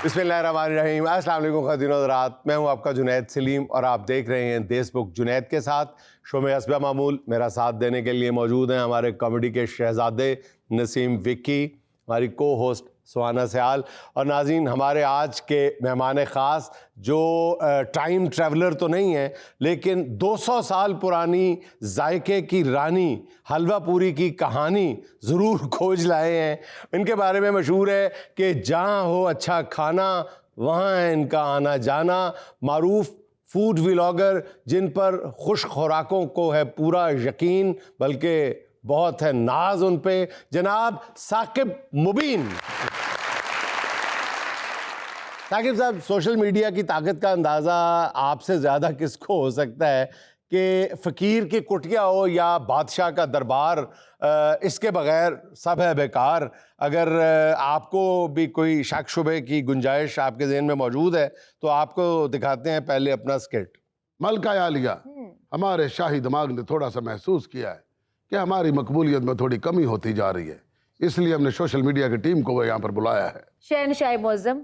बिस्मिल्लाहिर्रहमानिर्रहीम। अस्सलाम वालेकुम ख़वातीन और हज़रात, मैं हूं आपका जुनैद सलीम और आप देख रहे हैं देशबुक जुनैद के साथ। शो में हस्ब मामूल मेरा साथ देने के लिए मौजूद हैं हमारे कॉमेडी के शहज़ादे नसीम विक्की, हमारी को होस्ट सुहाना सयाल और नाज़रीन हमारे आज के मेहमान ख़ास जो टाइम ट्रैवलर तो नहीं है लेकिन 200 साल पुरानी जायके की रानी हलवा पूरी की कहानी ज़रूर खोज लाए हैं। इनके बारे में मशहूर है कि जहाँ हो अच्छा खाना वहाँ है इनका आना जाना। मारूफ फूड व्लॉगर जिन पर खुश खुराकों को है पूरा यकीन, बल्कि बहुत है नाज उन पे, जनाब साकिब मुबीन। साकिब साहब, सोशल मीडिया की ताकत का अंदाज़ा आपसे ज़्यादा किसको हो सकता है कि फ़कीर की कुटिया हो या बादशाह का दरबार, इसके बग़ैर सब है बेकार। अगर आपको भी कोई शक शुबे की गुंजाइश आपके ज़हन में मौजूद है तो आपको दिखाते हैं पहले अपना स्किट। मलका आलिया, हमारे शाही दिमाग ने थोड़ा सा महसूस किया है कि हमारी मकबूलियत में थोड़ी कमी होती जा रही है, इसलिए हमने सोशल मीडिया की टीम को यहाँ पर बुलाया है। शहनशाह मुअज़्ज़म,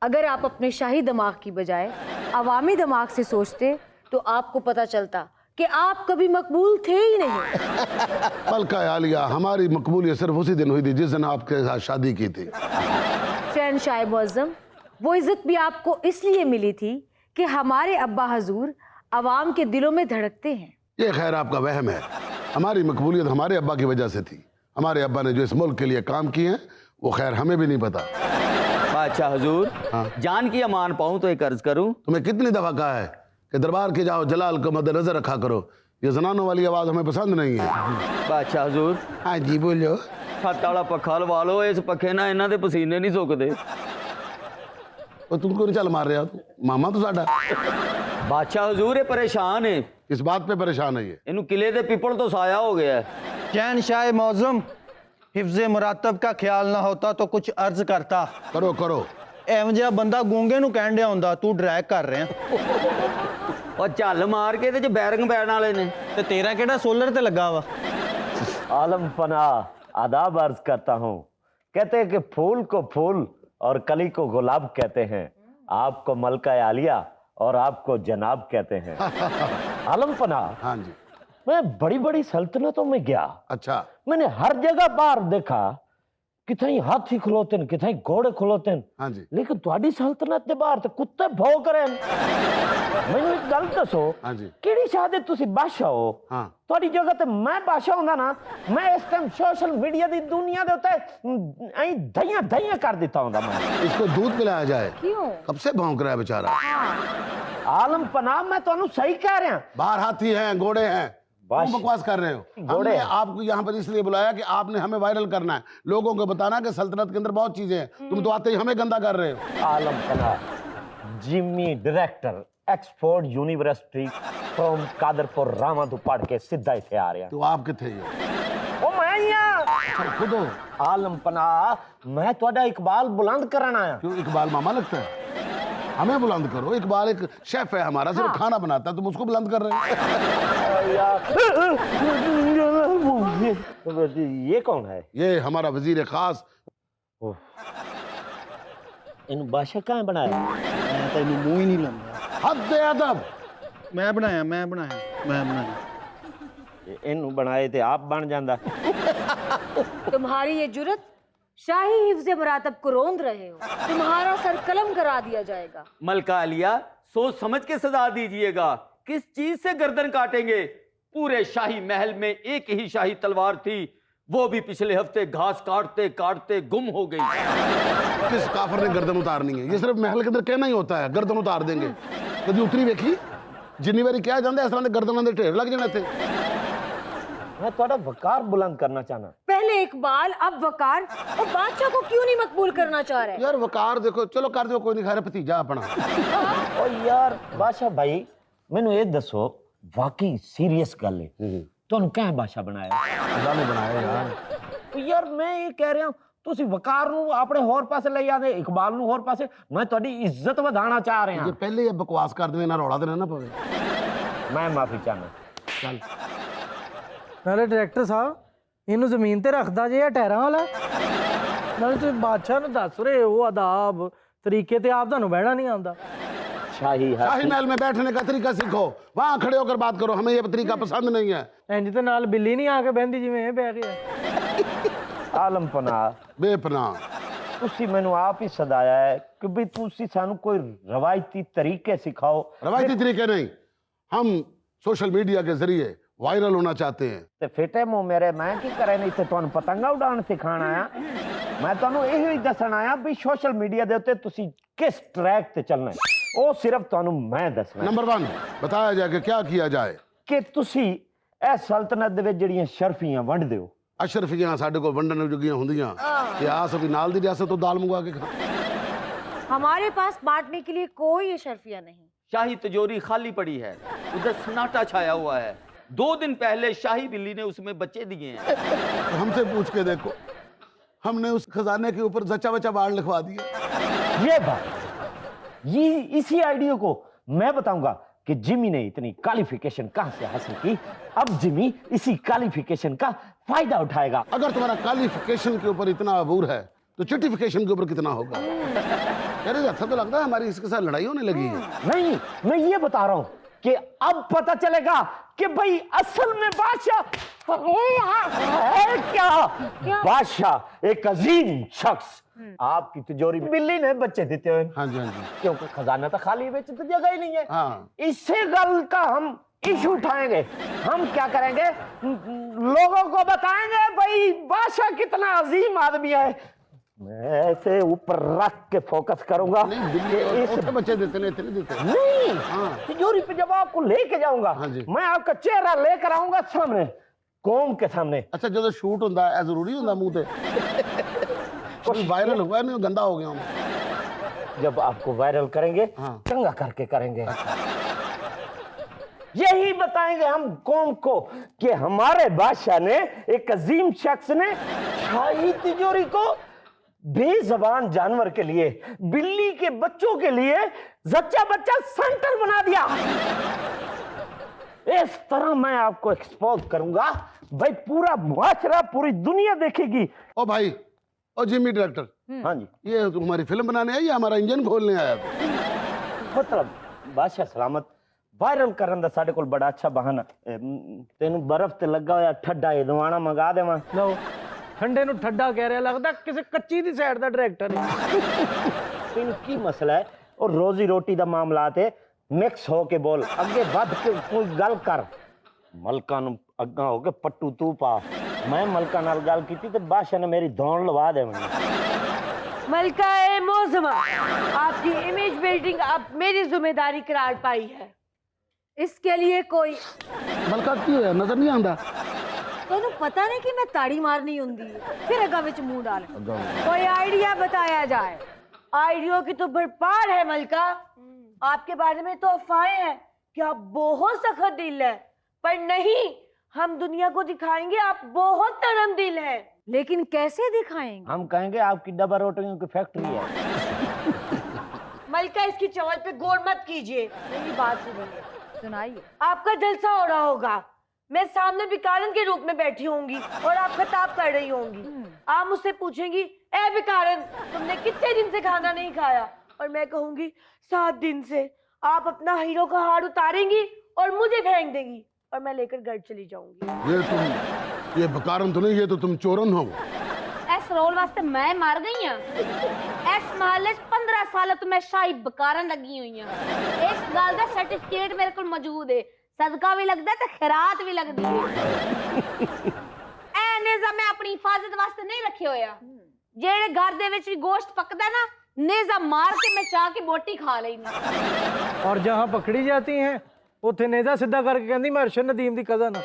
अगर आप अपने शाही दिमाग की बजाय अवामी दिमाग से सोचते तो आपको पता चलता कि आप कभी मकबूल थे ही नहीं। मलका आलिया, हमारी मकबूलियत सिर्फ उसी दिन हुई थी जिस दिन आपके साथ शादी की थी। शहनशाह मुअज़्ज़म, वो इज्जत भी आपको इसलिए मिली थी कि हमारे अब्बा हजूर अवाम के दिलों में धड़कते हैं। ये खैर आपका वहम है, हमारी मकबूलियत हमारे अब्बा की वजह से थी। हमारे अब्बा ने जो इस मुल्क के लिए काम किए हैं वो खैर हमें भी नहीं पता। अच्छा हुजूर, जान की अमान पाऊं तो एक अर्ज करूं। तुम्हें कितनी दफा कहा है कि दरबार के जाओ जलाल को मद्देनजर रखा करो, ये जनानों वाली आवाज हमें पसंद नहीं है। अच्छा हुजूर, हाँ जी बोलो। छत वाला पखा लवा लो, इस पखे ना इन्हां दे पसीने नहीं सुकदे। और तुमको नहीं चल मार रहे हो, मामा तो साडा। बादशाह हुजूर ये परेशान है। इस बात पे परेशान है ये? इन्हू किले दे पिपल तो साया हो गया है। शहनशाह मौज़म, हिफ्ज़े मुरातब का ख्याल ना होता तो कुछ अर्ज करता। करो करो। एवं जिहा बंदा गूंगे नूं कहण दिया हुंदा, तू ड्रैग कर रहा और झल मार के ते बैरिंग पैण वाले ने ते तेरा केड़ा सोलर ते लगा वा। आलम पना आदाब अर्ज करता हूँ। कहते हैं कि फूल को फूल और कली को गुलाब कहते हैं, आपको मलका आलिया और आपको जनाब कहते हैं। आलम पना, हाँ जी। मैं बड़ी बड़ी सल्तनतों में गया, अच्छा। मैंने हर जगह बाहर देखा कितने हाथी खलोते हैं, कितने घोड़े खलोते हैं, हाँ जी। लेकिन तुम्हारी सल्तनत के बाहर तो कुत्ते भौंक रहे हैं। मैंने एक गल दसो, हाँ जी। किहड़ी शादी तुसी बादशाह हो? हाँ। ਤੁਹਾਡੀ जगह ते मैं बादशाह होंदा ना, मैं इस टाइम सोशल मीडिया दी दुनिया दे उत्ते ऐ दहिया दहिया कर देता होंदा मैं। इसको दूध पिलाया जाए। क्यों? कब से भौंक रहा है बेचारा। आलम पनाह, मैं तुहानू सही कह रहा। बाहर हाथी हैं, घोड़े हैं, तुम बकवास कर रहे हो। घोड़े हमने हैं। आपको यहाँ पर इसलिए बुलाया कि आपने हमें वायरल करना है, लोगों को बताना कि सल्तनत के अंदर बहुत चीजें हैं। तुम तो आते ही हमें गंदा कर रहे हो। आलम पनाह, Jimmy director Oxford university from Qadarpur Rama तो पढ़ के सीधा इथे आ रहा। तो आप किथे हो? ओ मैं यहाँ खुद हो? आलम पनाह, मैं ਤੁਹਾਡਾ इकबाल बुलंद करना आया। क्यों इकबाल मामा लगता है? हमें बुलंद करो। इकबाल एक शेफ है हमारा, सिर्फ खाना बनाता है, तुम उसको बुलंद कर रहे हो। ये कौन है? ये हमारा वजीर खास। इन बादशाह कहाँ बनाया? मैं तेनू मुंह ही नहीं लाऊंगा। हद अदब। मैं बनाया। इन बनाए थे आप बन जाता। तुम्हारी ये जुर्रत, शाही हिफ्ज़े मुरातब को रोंद रहे हो, तुम्हारा सर कलम करा दिया जाएगा। मलका आलिया, सोच समझ के सजा दीजिएगा। किस चीज से गर्दन काटेंगे? पूरे शाही महल में एक ही शाही तलवार थी, वो भी पिछले हफ्ते घास काटते काटते गुम हो गई। किस काफर ने गर्दन उतारनी है? ये सिर्फ महल के अंदर कहना ही होता है, गर्दन उतार देंगे। कभी उतरी देखी? जिन्नी बारी क्या जाता है इस तरह के गर्दन के ढेर लग जाने थे। मैं थोड़ा वकार बुलंद करना चाहना। पहले इकबाल, अब वकार, और बादशाह को क्यों नहीं मकबूल करना चाह रहे? यार वकार देखो, चलो कर दो, कोई नहीं खा रहा भतीजा अपना। ओ यार बादशाह भाई, मैनू ये दसो, वाकई सीरियस गल है, तुहानू क्या बादशाह बनाया? खुदा ने बनाया यार। तो यार मैं ये कह रहा हूँ, तुसी वकार नू अपने होर पासे ले आदे, इकबाल नू होर पासे। मैं तुहाडी इज्जत वधाना चाह रहा ये पहले ये बकवास कर दे ना, रौला देना ना पवे। मैं माफी चाहना। चल नाले डायरेक्टर साहब, इनू जमीन ते रखदा जे या टैरां वाला? नाले तुसीं बादशाह नू दस रहे हो आदाब ਤਰੀਕੇ ਤੇ ਆਪ ਤੁਹਾਨੂੰ ਬਹਿਣਾ ਨਹੀਂ ਆਉਂਦਾ। शाही शाही हाथी महल में बैठने का तरीका सीखो, वहां खड़े होकर बात करो, हमें ये तरीका पसंद नहीं है। ਇੰਜ ਤੇ ਨਾਲ ਬਿੱਲੀ ਨਹੀਂ ਆ ਕੇ ਬਹਿੰਦੀ ਜਿਵੇਂ ਇਹ ਬਹਿ ਗਿਆ। आलम पना बेपनाह ਤੁਸੀਂ ਮੈਨੂੰ ਆਪ ਹੀ ਸਦਾਇਆ ਹੈ ਕਿ ਵੀ ਤੁਸੀਂ ਸਾਨੂੰ ਕੋਈ ਰਵਾਇਤੀ ਤਰੀਕੇ ਸਿਖਾਓ। रवायती तरीके नहीं, हम सोशल मीडिया के जरिए वायरल होना चाहते हैं। ਤੇ ਫੇਟੇ ਮੂੰਹ ਮੇਰੇ ਮੈਂ ਕੀ ਕਰਾਂ, ਨਹੀਂ ਤੇ ਤੁਹਾਨੂੰ ਪਤੰਗਾ ਉਡਾਉਣ ਸਿਖਾਣਾ ਆ। ਮੈਂ ਤੁਹਾਨੂੰ ਇਹੋ ਹੀ ਦੱਸਣ ਆਇਆ ਵੀ ਸੋਸ਼ਲ ਮੀਡੀਆ ਦੇ ਉੱਤੇ ਤੁਸੀਂ ਕਿਸ ਟਰੈਕ ਤੇ ਚੱਲਣਾ ਹੈ, ਉਹ ਸਿਰਫ ਤੁਹਾਨੂੰ ਮੈਂ ਦੱਸਣਾ नंबर 1 बताया जाए कि क्या किया जाए। ਕਿ ਤੁਸੀਂ ਇਹ ਸਲਤਨਤ ਦੇ ਵਿੱਚ ਜਿਹੜੀਆਂ ਸ਼ਰਫੀਆਂ ਵੰਡਦੇ ਹੋ, अशरफियां साडे को वंडन जोगियां हुंदियां कि आस अभी नाल दी रियासत तो दाल मंगवा के खा। हमारे पास बांटने के लिए कोई अशरफिया नहीं। शाही तिजोरी खाली पड़ी है, उधर सन्नाटा छाया हुआ है। 2 दिन पहले शाही बिल्ली ने उसमें बच्चे दिए हैं। तो हमसे पूछ के देखो, हमने उस खजाने के ऊपर जचा बचा बाढ़ लिखवा दिए। ये बात ये इसी आइडिया को मैं बताऊंगा कि जिमी ने इतनी क्वालिफिकेशन कहां से हासिल की। अब जिमी इसी क्वालिफिकेशन का फायदा उठाएगा। अगर तुम्हारा क्वालिफिकेशन के ऊपर इतना अबूर है तो चिटिफिकेशन के ऊपर कितना होगा। अरे अच्छा तो लगता है हमारी इसके साथ लड़ाई होने लगी है। नहीं, मैं ये बता रहा हूं कि अब पता चलेगा कि भाई असल में बादशाह है क्या। बादशाह एक अजीम शख्स आपकी तिजोरी में बिल्ली ने बच्चे देते हुए, हाँ जी हाँ जी क्योंकि खजाना तो खाली है, तो जगह ही नहीं है। हाँ। इससे गल का हम इशू उठाएंगे। हम क्या करेंगे, लोगों को बताएंगे भाई बादशाह कितना अजीम आदमी है। मैं ऐसे ऊपर रख के फोकस करूंगा नहीं कि बिल्ली इस छोटे बच्चे देते नहीं, इतने देते। नहीं, हाँ। तिजोरी पे जब आपको लेके जाऊंगा, हाँ जी। मैं आपका चेहरा लेकर आऊंगा सामने, कौम के सामने। अच्छा जो शूट होता है जरूरी होता मुंह ते कोई वायरल हुआ नहीं, गंदा हो गया हूं। जब आपको वायरल करेंगे, हाँ। चंगा करके करेंगे। यही बताएंगे हम कौम को कि हमारे बादशाह ने, एक अजीम शख्स ने शाही तिजोरी को बेजबान जानवर के लिए, बिल्ली के बच्चों के लिए जच्चा बच्चा सेंटर बना दिया। इस तरह मैं आपको एक्सपोज करूंगा भाई, पूरा मुआशरा, पूरी दुनिया देखेगी। ओ भाई, ओ जिमी डायरेक्टर, हाँ जी, ये तुम्हारी फिल्म बनाने आई या हमारा इंजन खोलने आया था? मतलब बादशाह सलामत वायरल करन दा साडे कोल बड़ा अच्छा बहाना। तेनू बर्फ ते लगा होया ठड्डा ए दवाना मंगा देवां। ਲਓ ਠੰਡੇ ਨੂੰ ਠੱਡਾ ਕਹਿ ਰਿਹਾ, ਲੱਗਦਾ ਕਿਸੇ ਕੱਚੀ ਦੀ ਸਾਈਡ ਦਾ ਡਾਇਰੈਕਟਰ ਹੈ। तेनू की मसला है, और रोजी रोटी दा मामला ते मिक्स हो के बोल, अगे वध के कोई गल कर। मलका नू अग्गा हो के पट्टू तू पा। मैं मलका नाल गल कीती ते बादशाह ने मेरी दौड़ लवा देवनी। मलका ए मौजमा, आपकी इमेज बिल्डिंग अब मेरी जिम्मेदारी करार पाई है। इसके लिए कोई मलका की होया नजर नहीं आंदा। तैनू पता नहीं कि मैं ताड़ी मारनी हुंदी है, फिर अगा विच मुंह डाल। कोई आइडिया बताया जाए। आइडियो की तो भरपार है मलका। आपके बारे में तो अफवाहें हैं कि आप बहुत सख्त दिल है, पर नहीं, हम दुनिया को दिखाएंगे आप बहुत नरम दिल है। लेकिन कैसे दिखाएंगे? हम कहेंगे आपकी डबल रोटियों की फैक्ट्री है। मलका इसकी चवल पे गौर मत कीजिए, मेरी बात सुनिए, सुनाइए। आपका जलसा हो रहा होगा, मैं सामने भिकारन के रूप में बैठी होंगी और आप खिताब कर रही होंगी। आप मुझसे पूछेंगी, ए भिकारन तुमने कितने दिन से खाना नहीं खाया, और मैं कहूंगी 7 दिन से। आप अपना हीरो का हार उतारेंगी और मुझे फेंक देंगी, और मैं लेकर घर चली जाऊंगी। ये बकारन तो नहीं, ये तो तुम चोरन हो। इस रोल वास्ते मैं मर गई हां। इस महल 15 साल तो मैं शाही बकारन लगी हुई हां। इस गल दा सर्टिफिकेट मेरे को मौजूद है। सदका भी लगदा ते खैरात भी लगदी है। ए नेज़ा मैं अपनी हिफाजत वास्ते नहीं रखे होया। जेड़े घर दे विच भी गोश्त पकदा ना, नेज़ा मार के मैं चाह के बोटी खा लेनी। और जहाँ पकड़ी जाती हैं ਉੱਥੇ ਨੇਜ਼ਾ ਸਿੱਧਾ ਕਰਕੇ ਕਹਿੰਦੀ ਮੈਂ ਅਰਸ਼ਦ ਨਦੀਮ ਦੀ ਕਜ਼ਨ ਆ।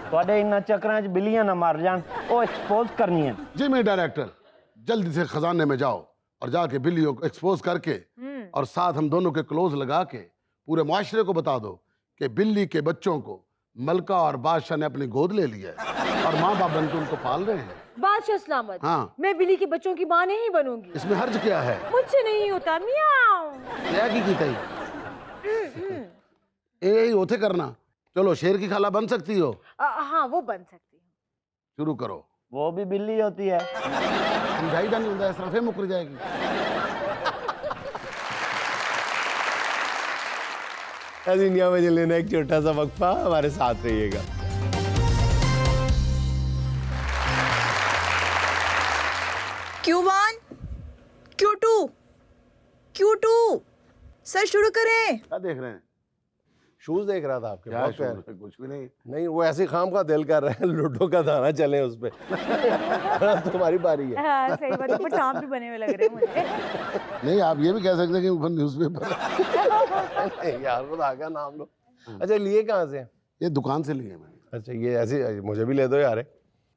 ਤੁਹਾਡੇ ਇਨ੍ਹਾਂ ਚੱਕਰਾਂ 'ਚ ਬਿੱਲੀਆਂ ਨਾ ਮਰ ਜਾਣ, ਉਹ एक्सपोज करनी है। जी मैं डायरेक्टर, जल्दी से खजाने में जाओ और जाके बिल्लियों को एक्सपोज करके और साथ हम दोनों के क्लोज लगा के पूरे मुआशरे को बता दो कि बिल्ली के बच्चों को मलका और बादशाह ने अपनी गोद ले लिया है और माँ बाप बनकर उनको पाल रहे हैं। बादशाह सलामत, हाँ। मैं बिल्ली के बच्चों की माँ नहीं बनूंगी। इसमें हर्ज क्या है? मुझसे नहीं होता। मियाओ। क्या की तई यही होते करना। चलो शेर की खाला बन सकती हो? हाँ वो बन सकती है। शुरू करो। वो भी बिल्ली होती है। समझाई जानी होता है, इस तरह फिर मुकर जाएगी। दुनिया में लेना एक छोटा सा वक्फा, हमारे साथ रहिएगा। Q1, Q2, Q2, सर शुरू करें। क्या देख रहे हैं? शूज देख रहा था आपके, क्या बहुत शुरू प्यारे। है? कुछ भी नहीं। नहीं, वो ऐसे खाम का दिल कर रहे हैं लूडो का दाना चले उस पे। तुम्हारी बारी है। हाँ सही बात है, पर सांप भी बने हुए लग रहे हैं मुझे। नहीं, आप ये भी कह सकते हैं कि ऊपर न्यूज़पेपर। नहीं यार, बता क्या नाम लो। अच्छा, लिए कहाँ से? ये दुकान से लिए मैंने। अच्छा, ये ऐसे मुझे भी ले दो यार।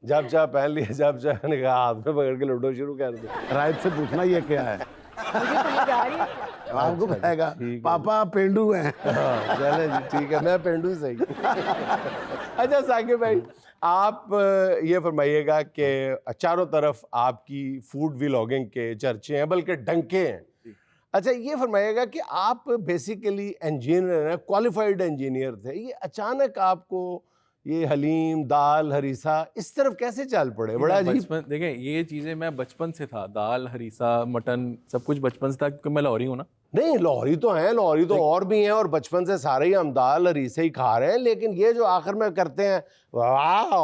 जब चाह पहन लिए, जब चाह ने कहा हाथ में पकड़ के लूडो शुरू कर दो। राइट से पूछना ये क्या है, मुझे समझ आ रही है। आपको बताएगा। ठीक है। पापा पेंडू हैं। हाँ, चले जी, ठीक है, मैं पेंडू सही। अच्छा साकिब भाई, आप ये फरमाइएगा कि चारों तरफ आपकी फूड व्लॉगिंग के चर्चे हैं, बल्कि डंके हैं। अच्छा, ये फरमाइएगा कि आप बेसिकली इंजीनियर हैं, क्वालिफाइड इंजीनियर थे, ये अचानक आपको ये हलीम, दाल, हरीसा इस तरफ कैसे चल पड़े? बड़ा अजीब। बचपन देखें, ये चीज़ें मैं बचपन से था, दाल, हरीसा, मटन सब कुछ बचपन से था, क्योंकि मैं लाहौरी हूँ ना। नहीं, लाहौरी तो हैं, लाहौरी तो और भी हैं, और बचपन से सारे ही हम दाल हरीसे ही खा रहे हैं, लेकिन ये जो आखिर में करते हैं, वाह,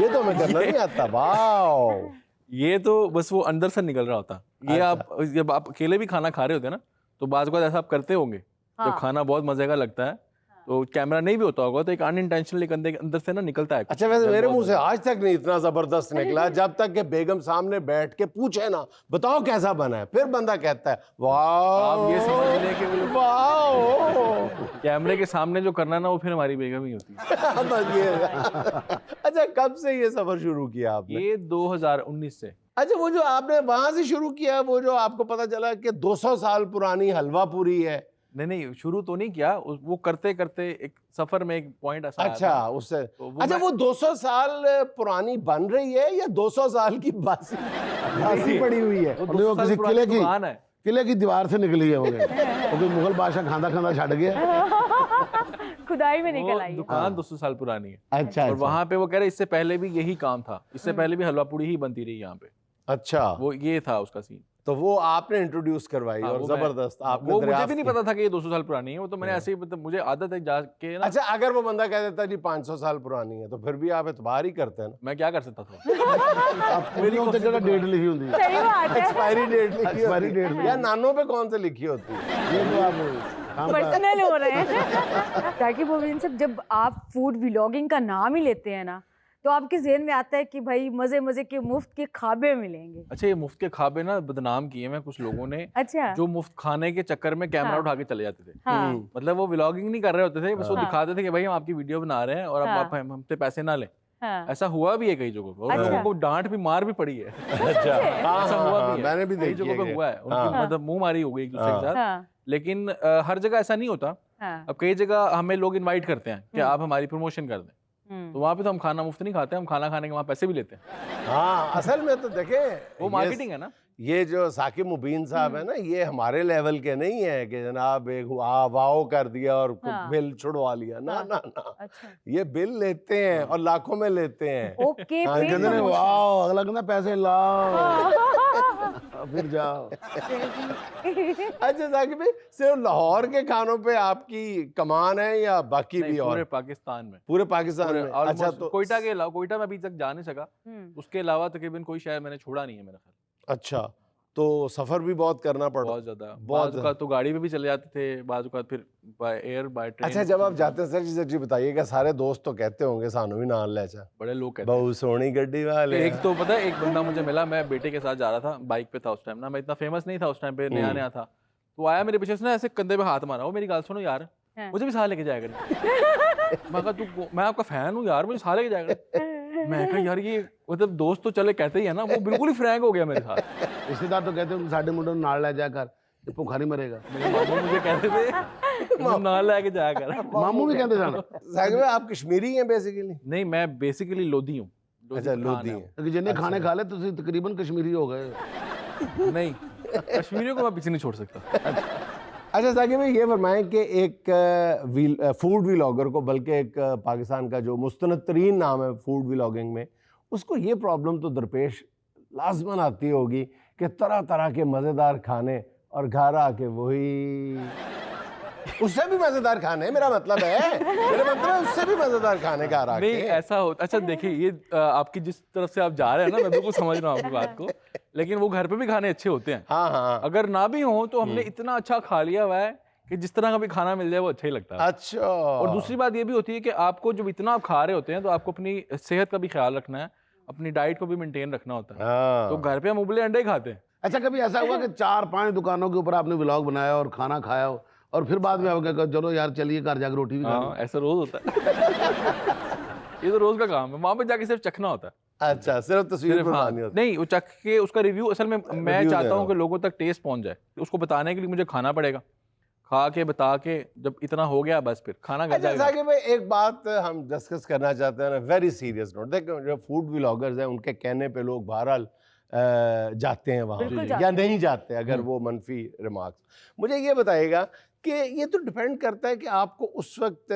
ये तो हमें करना नहीं आता। वाह, ये तो बस वो अंदर से निकल रहा होता। ये आप जब आप अकेले भी खाना खा रहे होते हैं ना, तो बाज़ ऐसा आप करते होंगे, जब खाना बहुत मजे का लगता है तो कैमरा नहीं भी होता होगा, तो एक अनइंटेंशनली अंदर से ना निकलता है। अच्छा, वैसे मेरे मुंह से आज तक नहीं इतना जबरदस्त निकला, जब तक कि बेगम सामने बैठ के पूछे ना, बताओ कैसा बना है, फिर बंदा कहता है वाह। आप ये समझ लें कि वो वाह, कैमरे के सामने जो करना ना, वो फिर हमारी बेगम ही होती है। बस ये। अच्छा, कब से ये सफर शुरू किया आपने? ये 2019 से। अच्छा, वो जो आपने वहां से शुरू किया, वो जो आपको पता चला कि 200 साल पुरानी हलवा पूरी है। नहीं, शुरू तो नहीं किया, वो करते करते एक सफर में एक पॉइंट ऐसा आया अच्छा, था। उससे तो अच्छा, वो 200 साल पुरानी बन रही है या 200 साल की बासी पड़ी हुई है? वो और वो 200 साल किसी पुरानी किले की दुकान है। किले की दीवार से निकली है वो, क्योंकि मुगल बादशाह खांदा खांदा छट गया। खुदाई में वो निकल आई है। दुकान 200 साल पुरानी है। अच्छा, और अच्छा, वहां पे वो कह रहे इससे पहले भी यही काम था, इससे पहले भी हलवा पूड़ी ही बनती रही यहाँ पे। अच्छा, वो ये था उसका सीन। तो वो आपने इंट्रोड्यूस करवाई हाँ, और वो जबरदस्त आपने वो मुझे दरियाफ्त भी नहीं की। पता था कि ये 200 साल पुरानी है, वो तो मैंने ऐसे ही, मतलब मुझे आदत है जाके ना। अच्छा, अगर वो बंदा कह देता जी 500 साल पुरानी है, तो फिर भी आप एतबार ही करते हैं ना। मैं क्या कर सकता था। आप मेरी होते जगह डेट लिखी होती है, सही बात है। एक्सपायरी डेट लिखी Expiry होती date है, या नानों पे कौन से लिखी होती है? ये तो आप काम का- पर्सनल हो रहे हैं। ताकि मोबिन साहब, जब आप फूड व्लॉगिंग का नाम ही लेते हैं ना, तो आपके ज़हन में आता है कि भाई मजे मजे के मुफ्त के खाबे मिलेंगे। अच्छा, ये मुफ्त के खाबे ना बदनाम किए हैं कुछ लोगों ने, अच्छा। जो मुफ्त खाने के चक्कर में कैमरा हाँ। उठा के चले जाते थे। हाँ। मतलब वो व्लॉगिंग नहीं कर रहे होते थे, बस वो हाँ। दिखाते थे कि भाई हम आपकी वीडियो बना रहे हैं और अब हाँ। आप हमसे पैसे ना लें। हाँ। ऐसा हुआ भी है कई जगहों पे, और अच्छा। लोगों को डांट भी मार भी पड़ी है। अच्छा, हाँ, ऐसा हुआ हाँ, भी है, मैंने भी कई देखी जगहों पे है। हुआ है, उनकी हाँ। मतलब मुंह मारी हो गई एक दूसरे के साथ। हाँ। लेकिन हर जगह ऐसा नहीं होता। हाँ। अब कई जगह हमें लोग इनवाइट करते हैं कि आप हमारी प्रमोशन कर दें, तो वहाँ पे तो हम खाना मुफ्त नहीं खाते, हम खाना खाने के वहाँ पैसे भी लेते हैं। हाँ, असल में तो देखें, वो मार्केटिंग है ना। ये जो साकिब मुबीन साहब है ना, ये हमारे लेवल के नहीं है कि जनाब एक वाओ कर दिया और हाँ। बिल छुड़वा लिया ना, हाँ। ना ना, अच्छा। ये बिल लेते हैं और लाखों में लेते हैं। ओके, हाँ, पेड कहते हैं, प्रमोशन। वाओ, अगला कहना पैसे लाओ, फिर जाओ। अच्छा साकिब भाई, सिर्फ लाहौर के खानों पे आपकी कमान है या बाकी नहीं, भी पूरे और? पाकिस्तान में। पूरे पाकिस्तान में? अच्छा, almost तो कोयटा के अलावा, कोयटा में अभी तक जा नहीं सका, उसके अलावा तकरीबन कोई शहर मैंने छोड़ा नहीं है मेरा ख्याल। अच्छा, तो सफर भी बहुत करना पड़ा? बहुत ज्यादा। बहुत बाज़ औक़ात तो गाड़ी में भी चले जाते थे, बाज़ औक़ात फिर बाय एयर बाय ट्रेन। अच्छा, जब आप जाते हैं सर जी बताइएगा, सारे दोस्त तो कहते होंगे सानू भी नाल ले जा, बड़े लोग कहते हैं। बहु सोनी गड्डी वाले। एक तो पता है, एक बंदा मुझे मिला, मैं बेटे के साथ जा रहा था, बाइक पे था उस टाइम ना, मैं इतना फेमस नहीं था उस टाइम पे, नया नया था। तो आया मेरे पीछे से ना, ऐसे कंधे पे हाथ मारा, वो मेरी गाल सुनो यार, मुझे भी साथ लेके जाएगा। मैं कहा तू, मैं आपका फैन हूँ यार, मुझे साथ लेके जाएगा। मैं कहा यार ये मतलब दोस्त तो चले कहते ही है ना, वो बिल्कुल ही फ्रैंक हो गया मेरे साथ। रिश्तेदार तो कहते हैं साढ़े मुंडे नाल ले जाकर, ये भूखा नहीं मरेगा। मेरे मामू मुझे कहते थे तुम ना लेके जाया कर। मामू भी कहते जाना। साकिब भाई, आप कश्मीरी हैं बेसिकली? नहीं, मैं बेसिकली लोधी हूँ। अच्छा, लोधी हैं। क्योंकि जिन्हें खाने खा ले तो तकरीबन कश्मीरी हो गए। नहीं, कश्मीरियों को मैं पीछे नहीं छोड़ सकता। अच्छा साकिब भाई, ये फरमाएं कि एक फूड व्लॉगर को, बल्कि एक पाकिस्तान का जो मुस्तनद तरीन नाम है फूड व्लॉगिंग में, उसको ये प्रॉब्लम तो दरपेश लाजमन आती होगी कि तरह तरह के मज़ेदार खाने और घर आके वही उससे भी मज़ेदार खाने, मेरा मतलब है उससे भी मज़ेदार खाने घर आके। नहीं ऐसा होता, अच्छा देखिए ये आपकी जिस तरफ से आप जा रहे हैं ना, मैं बिल्कुल समझ रहा हूँ आपकी बात को, लेकिन वो घर पे भी खाने अच्छे होते हैं। हाँ हाँ। अगर ना भी हो तो हमने इतना अच्छा खा लिया हुआ है कि जिस तरह का भी खाना मिल जाए वो अच्छा ही लगता है। अच्छा। और दूसरी बात ये भी होती है कि आपको जब इतना आप खा रहे होते हैं तो आपको अपनी सेहत का भी ख्याल रखना है, अपनी डाइट को भी मेंटेन रखना होता है। हाँ। तो घर पे हम उबले अंडे खाते हैं। अच्छा, कभी ऐसा हुआ कि 4-5 दुकानों के ऊपर आपने व्लॉग बनाया और खाना खाया हो और फिर बाद में आपने कहा चलो यार चलिए घर जाकर रोटी भी खा हाँ, ऐसा रोज होता है। ये तो रोज का काम है, वहां पे जाके सिर्फ चखना होता है। अच्छा, सिर्फ तस्वीर सिर्फ हाँ, बनानी होती नहीं वो चख के उसका रिव्यू, असल में मैं Review चाहता देना हूँ कि लोगों तक टेस्ट पहुंच जाए, उसको बताने के लिए मुझे खाना पड़ेगा, खा के बता के जब इतना हो गया बस फिर खाना घर अच्छा जाएगा। साकिब भाई, एक बात हम डिस्कस करना चाहते हैं ना, वेरी सीरियस नोट। देखो जो फूड व्लॉगर्स हैं उनके कहने पे लोग बहरहाल जाते हैं वहाँ बिल्कुल पे जाते या नहीं जाते अगर वो मनफी रिमार्क्स। मुझे ये बताइएगा कि ये तो डिपेंड करता है कि आपको उस वक्त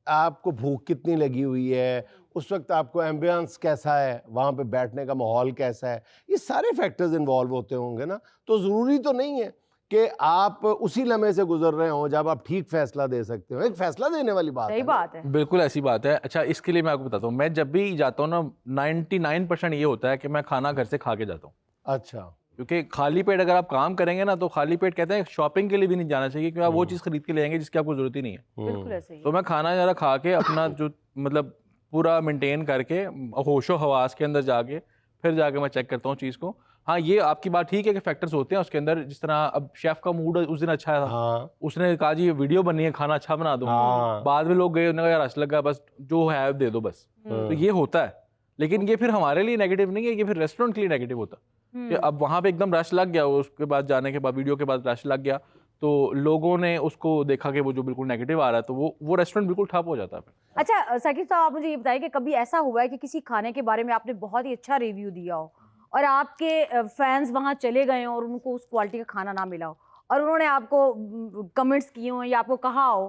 आपको भूख कितनी लगी हुई है, उस वक्त आपको एम्बियंस कैसा है, वहाँ पे बैठने का माहौल कैसा है, ये सारे फैक्टर्स इन्वॉल्व होते होंगे ना। तो ज़रूरी तो नहीं है कि आप उसी लम्हे से गुजर रहे हो जब आप ठीक फैसला दे सकते हो। एक फैसला देने वाली बात सही है। बात है। बिल्कुल ऐसी बात है। अच्छा इसके लिए मैं आपको बताता हूँ, मैं जब भी जाता हूँ ना 99% ये होता है कि मैं खाना घर से खा के जाता हूँ। अच्छा। क्योंकि खाली पेट अगर आप काम करेंगे ना तो खाली पेट कहते हैं शॉपिंग के लिए भी नहीं जाना चाहिए, क्योंकि आप वो चीज़ खरीद के ले आएंगे जिसकी आपको जरूरत ही नहीं है। बिल्कुल ऐसे ही तो मैं खाना ज़रा खा के अपना जो मतलब पूरा मेंटेन करके होशो हवास के अंदर जाके फिर जाके मैं चेक करता हूँ चीज़ को। हाँ ये आपकी बात ठीक है कि फैक्टर्स होते हैं उसके अंदर, जिस तरह अब शेफ का मूड उस दिन अच्छा था, हाँ। उसने कहा जी ये वीडियो बनी है खाना अच्छा बना दो, हाँ। बाद में लोग गए उन्होंने कहा यार अच्छा लगा बस जो है दे दो बस। तो ये होता है, लेकिन ये फिर हमारे लिए नेगेटिव नहीं है, ये फिर रेस्टोरेंट के लिए नेगेटिव होता है कि अब वहाँ पे एकदम रश लग गया, उसके बाद जाने के बाद वीडियो के बाद रश लग गया तो लोगों ने उसको देखा कि वो जो बिल्कुल नेगेटिव आ रहा है तो वो रेस्टोरेंट बिल्कुल ठप हो जाता है। अच्छा साकिब साहब, आप मुझे ये बताइए कि कभी ऐसा हुआ है कि किसी खाने के बारे में आपने बहुत ही अच्छा रिव्यू दिया हो और आपके फैंस वहाँ चले गए हों और उनको उस क्वालिटी का खाना ना मिला हो और उन्होंने आपको कमेंट्स किए हों या आपको कहा हो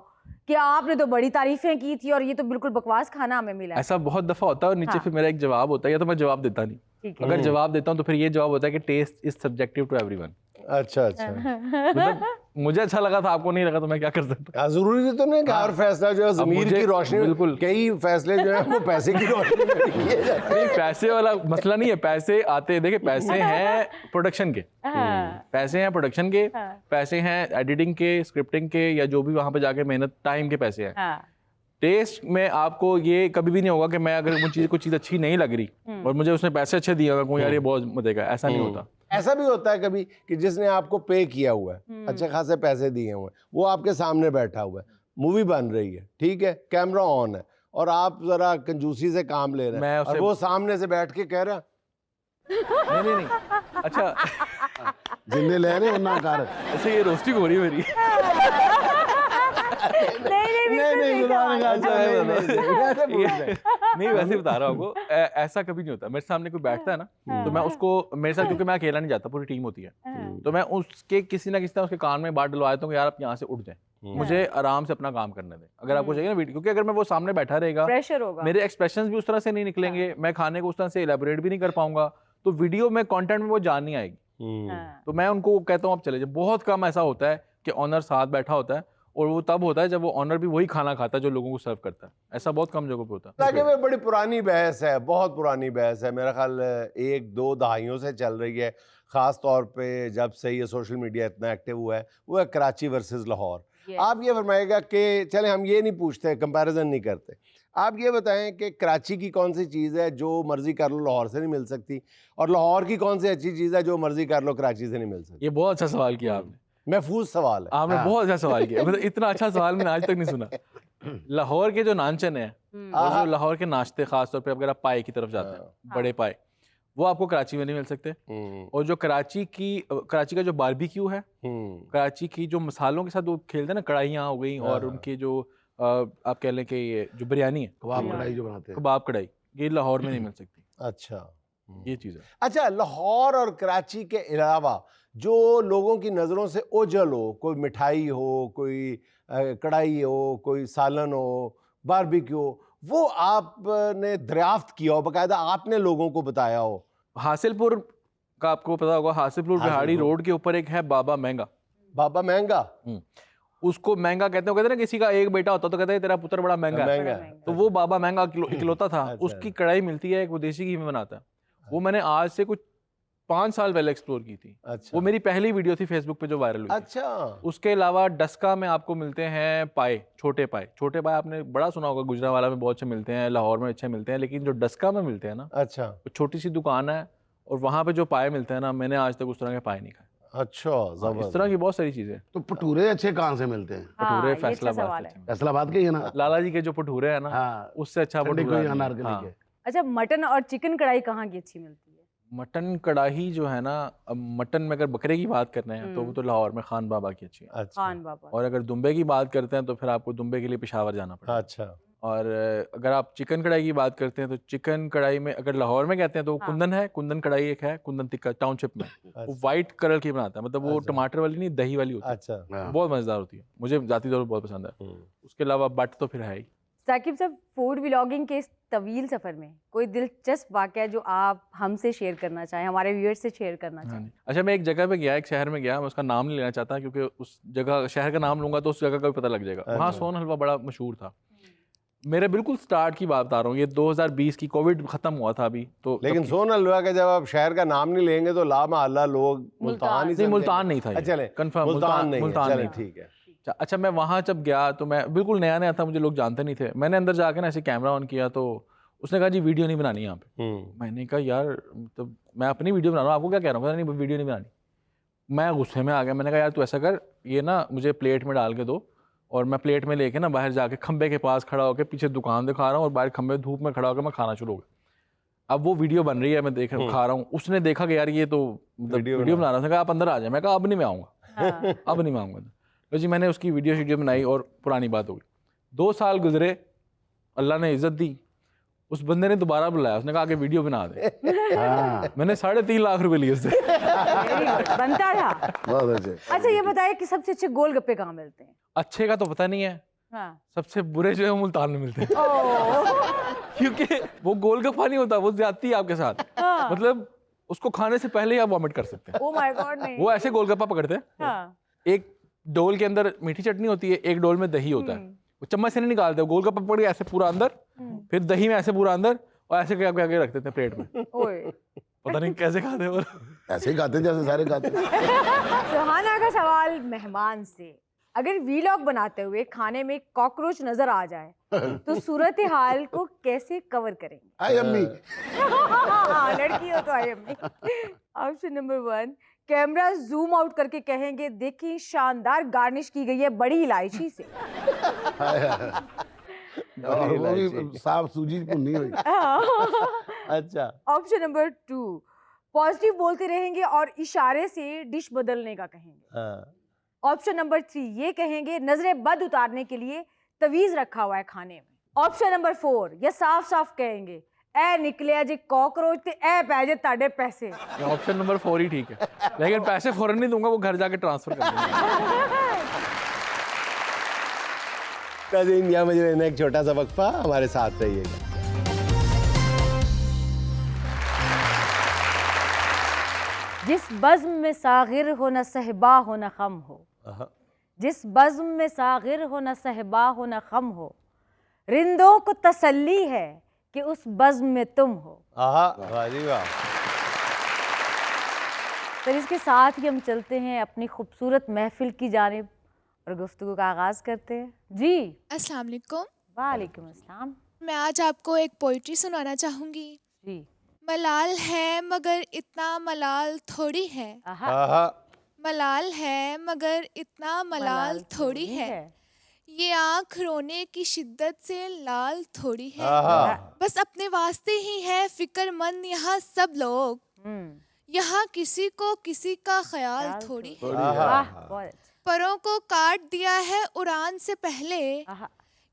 कि आपने तो बड़ी तारीफें की थी और ये तो बिल्कुल बकवास खाना हमें मिला है? ऐसा बहुत दफा होता है और नीचे हाँ। फिर मेरा एक जवाब होता है, या तो मैं जवाब देता नहीं, ठीक है। अगर जवाब देता हूँ तो फिर ये जवाब होता है कि test is subjective to everyone. अच्छा अच्छा। मतलब मुझे अच्छा लगा था, आपको नहीं लगा तो मैं क्या कर सकता हूँ। जरूरी तो नहीं कि हर फैसला जो है ज़मीर मुझे की रोशनी, बिल्कुल कई फैसले जो है वो पैसे की रोशनी में किए जाते हैं। नहीं पैसे वाला मसला नहीं है, पैसे आते हैं, देखिए पैसे हैं प्रोडक्शन के, पैसे हैं प्रोडक्शन के, पैसे हैं एडिटिंग के, स्क्रिप्टिंग के, या जो भी वहां पे जाके मेहनत टाइम के पैसे हैं। टेस्ट में आपको ये कभी भी नहीं होगा कि मैं अगर वो कोई चीज़ अच्छी नहीं लग रही और मुझे उसने पैसे अच्छे दिए, मैं कहूँ यार ये बहुत मजे का, ऐसा नहीं होता। ऐसा भी होता है कभी कि जिसने आपको पे किया हुआ है, अच्छे खासे पैसे दिए हुए हैं, वो आपके सामने बैठा हुआ है, मूवी बन रही है, ठीक है, कैमरा ऑन है और आप जरा कंजूसी से काम ले रहे हैं और वो सामने से बैठ के कह रहा नहीं अच्छा जिन्हें ले रहे उन्ना कर ऐसे ये रोस्टिंग हो रही है मेरी। नहीं वैसे बता रहा हूँ आपको, ऐसा कभी नहीं होता। मेरे सामने कोई बैठता है ना तो मैं उसको, मेरे साथ क्योंकि मैं अकेला नहीं जाता, पूरी टीम होती है, तो मैं उसके किसी ना किसी तरह उसके कान में बात डलवा देता हूँ कि यार आप यहाँ से उठ जाएं, मुझे आराम से अपना काम करने दें। अगर आपको चाहिए ना वीडियो, क्योंकि अगर मैं वो सामने बैठा रहेगा प्रेशर होगा, मेरे एक्सप्रेशंस भी उस तरह से नहीं निकलेंगे, मैं खाने को उस तरह से इलेबोरेट भी नहीं कर पाऊंगा, तो वीडियो में कंटेंट में वो जान नहीं आएगी। तो मैं उनको कहता हूँ आप चले जाए। बहुत कम ऐसा होता है कि ऑनर साथ बैठा होता है, और वो तब होता है जब वो ऑनर भी वही खाना खाता है जो लोगों को सर्व करता है। ऐसा बहुत कम जगहों पे होता है। है। बड़ी पुरानी बहस है, बहुत पुरानी बहस है, मेरा ख्याल 1-2 दहाइयों से चल रही है, ख़ास तौर पे जब से ये सोशल मीडिया इतना एक्टिव हुआ है, वो है कराची वर्सेस लाहौर। आप ये फरमाएगा कि चले हम ये नहीं पूछते, कंपैरिजन नहीं करते, आप ये बताएं कि कराची की कौन सी चीज़ है जो मर्जी कर लो लाहौर से नहीं मिल सकती, और लाहौर की कौन सी अच्छी चीज़ है जो मर्जी कर लो कराची से नहीं मिल सकती? ये बहुत अच्छा सवाल किया आपने, महफूज सवाल है। आपने बहुत अच्छा सवाल किया, मतलब इतना अच्छा सवाल मैंने आज तक नहीं सुना। लाहौर के जो नानचन है और जो लाहौर के नाश्ते, खास तौर पे अगर आप पाए की तरफ जाते हैं, बड़े पाए, वो आपको कराची में नहीं मिल सकते। और जो कराची का जो बारबेक्यू है, कराची की जो मसालों के साथ वो खेलते हैं ना, कढ़ाइयाँ हो गई, और उनके जो आप कह लें कि ये जो बिरयानी है, कबाब कढ़ाई जो बनाते हैं, कबाब कढ़ाई, ये लाहौर में नहीं मिल सकती। अच्छा, ये चीज़ है। अच्छा, लाहौर और कराची के अलावा जो लोगों की नज़रों से ओझल हो, कोई मिठाई हो, कोई कढ़ाई हो, कोई सालन हो, बारबेक्यू हो, वो आपने दरियाफ्त किया हो, बकायदा आपने लोगों को बताया हो? हासिलपुर का आपको पता होगा, हासिलपुर बिहाड़ी हासिलपुर। रोड के ऊपर एक है बाबा महंगा। बाबा महंगा? उसको महंगा कहते हैं, वो कहते हैं ना किसी का एक बेटा होता तो कहते हैं तेरा पुत्र बड़ा महंगा है। महंगा। तो वो बाबा महंगा इकलौता था। अच्छा। उसकी कढ़ाई मिलती है, एक वो देसी घी में बनाता है। वो मैंने आज से कुछ 5 साल पहले एक्सप्लोर की थी। अच्छा। वो मेरी पहली वीडियो थी फेसबुक पे जो वायरल हुई थी। अच्छा। उसके अलावा डस्का में आपको मिलते हैं पाए, छोटे पाए। छोटे पाए आपने बड़ा सुना होगा, गुजरांवाला में बहुत अच्छे मिलते हैं, लाहौर में अच्छे मिलते हैं, लेकिन जो डस्का में मिलते हैं ना, अच्छा। वो छोटी सी दुकान है और वहाँ पे जो पाए मिलते हैं ना, मैंने आज तक उस तरह के पाए नहीं खाए। अच्छा, इस तरह जबरदस्त। की बहुत सारी चीजें। तो भटूरे अच्छे कहाँ से मिलते हैं? भटूरे ये अच्छा फैसलाबाद सवाल से है। अच्छे। फैसलाबाद के ही है ना? लाला जी के जो भटूरे हैं ना, हाँ, उससे अच्छा ठंडी भटूरा कोई नहीं है। अनारकली हाँ। के। अच्छा, मटन और चिकन कढ़ाई कहाँ की अच्छी मिलती है? मटन कढ़ाही जो है ना, अब मटन में अगर बकरे की बात कर रहे हैं तो वो तो लाहौर में खान बाबा की अच्छी है। अच्छा। खान बाबा। और अगर दुम्बे की बात करते हैं तो फिर आपको दुम्बे के लिए पेशावर जाना पड़ेगा। अच्छा। और अगर आप चिकन कढ़ाई की बात करते हैं तो चिकन कढ़ाई में अगर लाहौर में कहते हैं तो वो हाँ। कुंदन है, कुंदन कढ़ाई एक है, कुंदन टिक्का टाउनशिप में। वो अच्छा। वाइट कलर की बनाता है, मतलब वो अच्छा। टमाटर वाली नहीं, दही वाली होती है। अच्छा। हाँ। बहुत मजेदार होती है, मुझे जाती तौर पर बहुत पसंद है। उसके अलावा बट तो फिर है ही। साकिब साहब, फूड व्लॉगिंग के इस तवील सफर में कोई दिलचस्प वाकया जो आप हमसे शेयर करना चाहें, हमारे व्यूअर्स से शेयर करना हाँ चाहें? जी। अच्छा, मैं एक जगह पे गया, एक शहर में गया, मैं उसका नाम नहीं लेना चाहता क्योंकि उस जगह शहर का नाम लूंगा तो उस जगह का भी पता लग जाएगा। वहाँ अच्छा। सोन हलवा बड़ा मशहूर था। मेरे बिल्कुल स्टार्ट की बात बता रहा हूँ, ये 2020 की कोविड खत्म हुआ था अभी तो। लेकिन तब- सोन हलवा का जब आप शहर का नाम नहीं लेंगे तो ला महल्ला लोग मुल्तान ही नहीं, मुल्तान नहीं था ये। चले कंफर्म मुल्तान नहीं है। मुल्तान चले नहीं था। ठीक है। अच्छा, मैं वहाँ जब गया तो मैं बिल्कुल नया नया था, मुझे लोग जानते नहीं थे। मैंने अंदर जाके ना ऐसे कैमरा ऑन किया तो उसने कहा जी वीडियो नहीं बनानी यहाँ पे। मैंने कहा यार, मतलब मैं अपनी वीडियो बना रहा हूँ, आपको क्या कह रहा हूँ? नहीं, वीडियो नहीं बनानी। मैं गुस्से में आ गया, मैंने कहा यार तू ऐसा कर, ये ना मुझे प्लेट में डाल के दो, और मैं प्लेट में लेके ना बाहर जाके खंबे के पास खड़ा होकर पीछे दुकान दिखा रहा हूँ और बाहर खंबे धूप में खड़ा होकर मैं खाना शुरू हो गया। अब वो वीडियो बन रही है, मैं देख खा रहा हूँ, उसने देखा कि यार ये तो मतलब वीडियो बना रहा था, कहा आप अंदर आ जाए। मैं कहा अब नहीं मैं आऊँगा, अब नहीं मैं आऊँगा। तो जी मैंने उसकी वीडियो बनाई और पुरानी बात हो गई। 2 साल गुजरे, अल्लाह ने इज्जत दी, उस बंदे ने दोबारा बुलाया, उसने कहा कि वीडियो बना दे। मैंने 3.5 लाख रुपए लिए उससे। Very good, बनता था। बहुत अच्छे। अच्छा, ये बताइए कि सबसे अच्छे गोलगप्पे कहाँ मिलते हैं? अच्छे का तो पता नहीं है, हाँ। सबसे बुरे जो है वो मुल्तान में मिलते हैं। ओह, क्योंकि वो गोलगप्पा नहीं होता, वो ज्यादती है आपके साथ। हाँ। मतलब उसको खाने से पहले ही आप वॉमिट कर सकते हैं। Oh my God, नहीं। वो ऐसे गोलगप्पा पकड़ते हैं, हाँ। एक डोल के अंदर मीठी चटनी होती है, एक डोल में दही होता है। वो चम्मच से नहीं निकालते, वो गोलगप्पा पकड़ के ऐसे पूरा अंदर, फिर दही में ऐसे पूरा अंदर, और ऐसे क्या क्या रख देते हैं प्लेट में। ओए। पता नहीं कैसे खाते हैं वो। ऐसे ही खाते हैं जैसे सारे खाते हैं। सुहाना का सवाल मेहमान से, अगर वीलॉग बनाते हुए खाने में कॉकरोच नजर आ जाए तो सूरत हाल को कैसे कवर करेंगे? आई अम्मी। लड़की हो तो आई अम्मी। Option number 1, camera zoom out करके कहेंगे देखिए शानदार गार्निश की गई है बड़ी इलायची से। और वो भी साफ सूजी भुनी हुई। अच्छा। ऑप्शन नंबर 2, पॉजिटिव बोलते रहेंगे और इशारे से डिश बदलने का कहेंगे। ऑप्शन नंबर 3, ये कहेंगे नजरें बद उतारने के लिए तवीज रखा हुआ है खाने में। ऑप्शन नंबर 4, ये साफ साफ कहेंगे ए निकले जी कॉकरोच ते ए पै जे ताड़े पैसे। ऑप्शन नंबर 4 ही ठीक है, लेकिन पैसे फौरन नहीं दूंगा, वो घर जाके ट्रांसफर कर दूंगा। नाज़रीन, यहाँ मुझे लेना एक छोटा सा वक्फा, हमारे साथ रहिएगा। जिस बज़्म में सागिर हो न सहबा हो न खम हो, जिस बज़्म में सागिर हो न सहबा हो न खम हो, रिंदों को तसल्ली है कि उस बज़्म में तुम हो। वाह जी वाह। फिर इसके साथ ही हम चलते हैं अपनी खूबसूरत महफिल की जानिब और गुफ्तगू का आगाज़ करते हैं। जी अस्सलाम वालेकुम। वालेकुम अस्सलाम। मैं आज आपको एक पोइट्री सुनाना चाहूँगी। जी। मलाल है मगर इतना मलाल थोड़ी है, मलाल है मगर इतना मलाल थोड़ी है, ये आँख रोने की शिद्दत से लाल थोड़ी है, बस अपने वास्ते ही है फिक्रमंद यहाँ सब लोग, यहाँ किसी को किसी का ख्याल थोड़ी है, परों को काट दिया है उड़ान से पहले,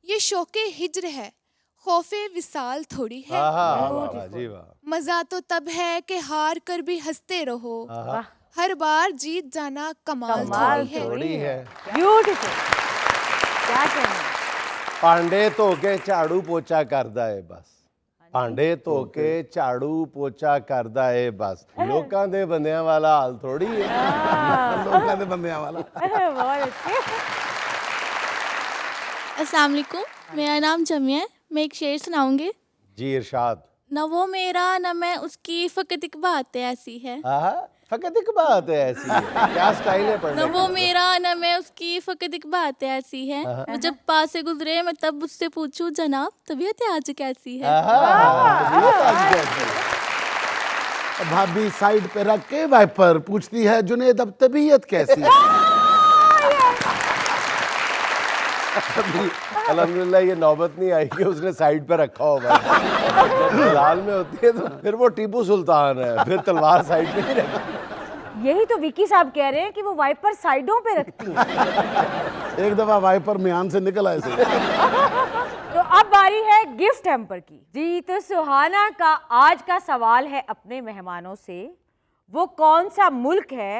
ये शौके हिज्र है खौफे विसाल थोड़ी है, मजा तो तब है कि हार कर भी हंसते रहो, हर बार जीत जाना कमाल थोड़ी है। ब्यूटीफुल, क्या कहना। ਭਾਂਡੇ ਧੋ ਕੇ ਝਾੜੂ ਪੋਚਾ ਕਰਦਾ ਏ ਬਸ ਭਾਂਡੇ ਧੋ ਕੇ ਝਾੜੂ ਪੋਚਾ ਕਰਦਾ ਏ ਬਸ ਲੋਕਾਂ ਦੇ ਬੰਦਿਆਂ ਵਾਲਾ ਹਾਲ ਥੋੜੀ ਹੈ लोगों के बंदे वाला बहुत अच्छे। अस्सलाम वालेकुम, मेरा नाम जमिया है। मैं एक शेर सुनाऊंगी। जी इरशाद न वो मेरा न मैं उसकी, फकत एक बात ऐसी है। फकत एक बात है ऐसी है। क्या स्टाइल है पढ़ने न वो का? मेरा न मैं उसकी, फकत एक बात ऐसी है। वो जब पास से गुजरे मैं तब उससे पूछूं, जनाब तबीयत आज कैसी है। तबीयत आज कैसी है? भाभी साइड पे रख के वाइपर पूछती है, जुनेद अब तबीयत कैसी है? अल्हम्दुलिल्लाह ये नौबत नहीं आई कि उसने साइड पे रखा होगा। जब फिलहाल में होती है तो फिर वो टीपू सुल्तान है, फिर तलवार साइड पे नहीं रखती। यही तो विकी साहब कह रहे हैं कि वो वाइपर साइडों पे रखती है। एक दफा वाइपर म्यान से निकल आए थे। तो अब बारी है गिफ्ट हैम्पर की। जी तो सुहाना का आज का सवाल है अपने मेहमानों से, वो कौन सा मुल्क है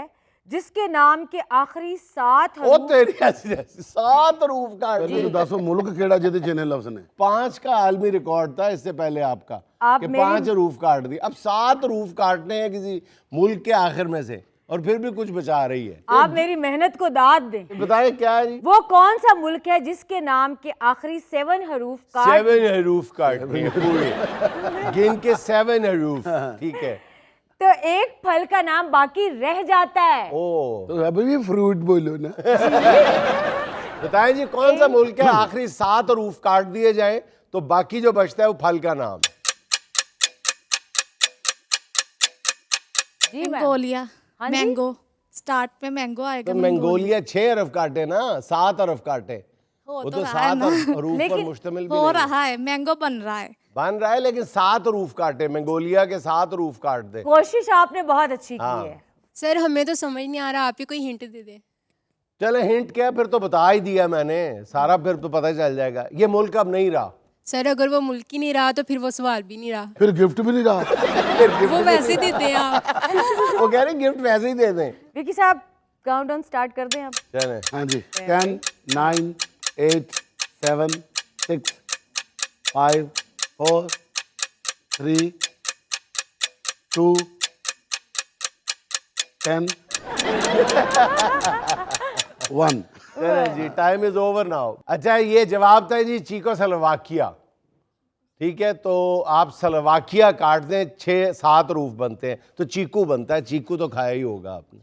जिसके नाम के आखिरी 7 ओ तेरी ऐसी 7 रूफ काट पहले तो दसो मुल्क केड़ा जिदे चने लफ्ज ने 5 का आलमी रिकॉर्ड था इससे पहले आपका आप कि मेरी- 5 रूफ काट दी। अब 7 रूफ काटने हैं किसी मुल्क के आखिर में से और फिर भी कुछ बचा रही है। आप मेरी मेहनत को दाद दें। बताए क्या है जी? वो कौन सा मुल्क है जिसके नाम के आखिरी 7 हरूफ का 7 हरूफ काटने हैं पूरे गिन के 7 हरूफ। ठीक है तो एक फल का नाम बाकी रह जाता है। ओ तो अभी भी फ्रूट बोलो ना। बताएं जी कौन सा मुल्क है आखिरी 7 रूफ काट दिए जाए तो बाकी जो बचता है वो फल का नाम। जी मैम। मंगोलिया। हाँ जी? मैंगो, स्टार्ट में मैंगो आएगा। तो मंगोलिया 6 अरब काटे ना 7 अरब काटे हो वो तो तो रहा है 7 ना। रूफ पर लेकिन मुश्तमिल भी हो नहीं रहा है, मैंगो बन रहा है। बन रहा है लेकिन 7 रूफ काटे मंगोलिया के 7 रूफ काट दे। कोशिश आपने बहुत अच्छी हाँ। की है। सर हमें तो समझ नहीं आ रहा, आप ही कोई हिंट दे दे। चले हिंट क्या फिर तो बता ही दिया मैंने सारा फिर तो पता चल जाएगा। ये मुल्क अब नहीं रहा। सर अगर वो मुल्क ही नहीं रहा तो फिर वो सवाल भी नहीं रहा, फिर गिफ्ट भी नहीं रहा। फिर गिफ्ट वो वैसे देते हैं आप। वो कह रहे गिफ्ट वैसे ही दे दें। विकी साहब काउंटडाउन स्टार्ट कर दें अब। चले हाँ जी 10 9 8 7 6 5 4 3 2 10 1। चले जी टाइम इज ओवर नाउ। अच्छा ये जवाब था जी चीकोस्लोवाकिया। ठीक है तो आप स्लोवाकिया काट दें 6-7 रूफ बनते हैं तो चीकू बनता है। चीकू तो खाया ही होगा आपने।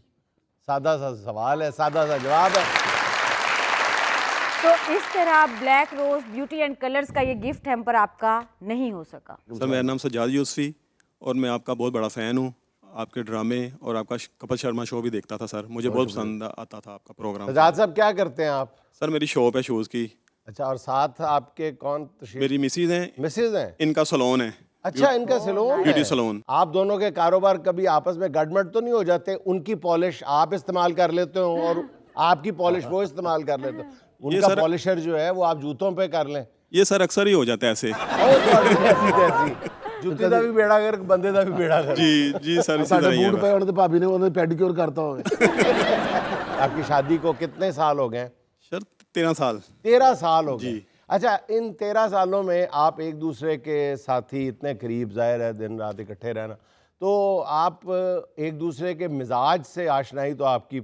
सादा सा सवाल है सादा सा जवाब है। तो इस तरह black rose beauty and colours का ये गिफ्ट हैम्पर आपका नहीं हो सका। सर मेरा नाम सज्जाद यूसुफी और मैं आपका बहुत बड़ा फ़ैन हूँ। आपके ड्रामे और आपका कपिल शर्मा शो भी देखता था सर, मुझे बहुत पसंद आता था आपका प्रोग्राम। सजाद साहब क्या करते हैं आप? सर मेरी शॉप है शूज़ की। अच्छा और साथ आपके कौन? मेरी मिसेज हैं, मिसेज हैं, इनका सलोन है। अच्छा इनका सैलून ब्यूटी है। सलोन। आप दोनों के कारोबार कभी आपस में गड़बड़ तो नहीं हो जाते? उनकी पॉलिश आप इस्तेमाल कर लेते हो और आपकी पॉलिश वो इस्तेमाल कर लेते हो। उनका सर- पॉलिशर जो है वो आप जूतों पे कर लें। ये सर अक्सर ही हो जाता है ऐसे। जुत्ती का भी बेड़ा कर बंदे का भी बेड़ा कर। जी जी सर इसी साडे तरह ही है बूट पे उन्होंने भाभी ने उन्होंने पेडिक्योर करता होगा। आपकी शादी को कितने साल हो गए? सर 13 साल। 13 साल हो गए। जी। अच्छा इन 13 सालों में आप एक दूसरे के साथी इतने करीब, जाहिर है दिन रात इकट्ठे रहना, तो आप एक दूसरे के मिजाज से आशनाई तो आपकी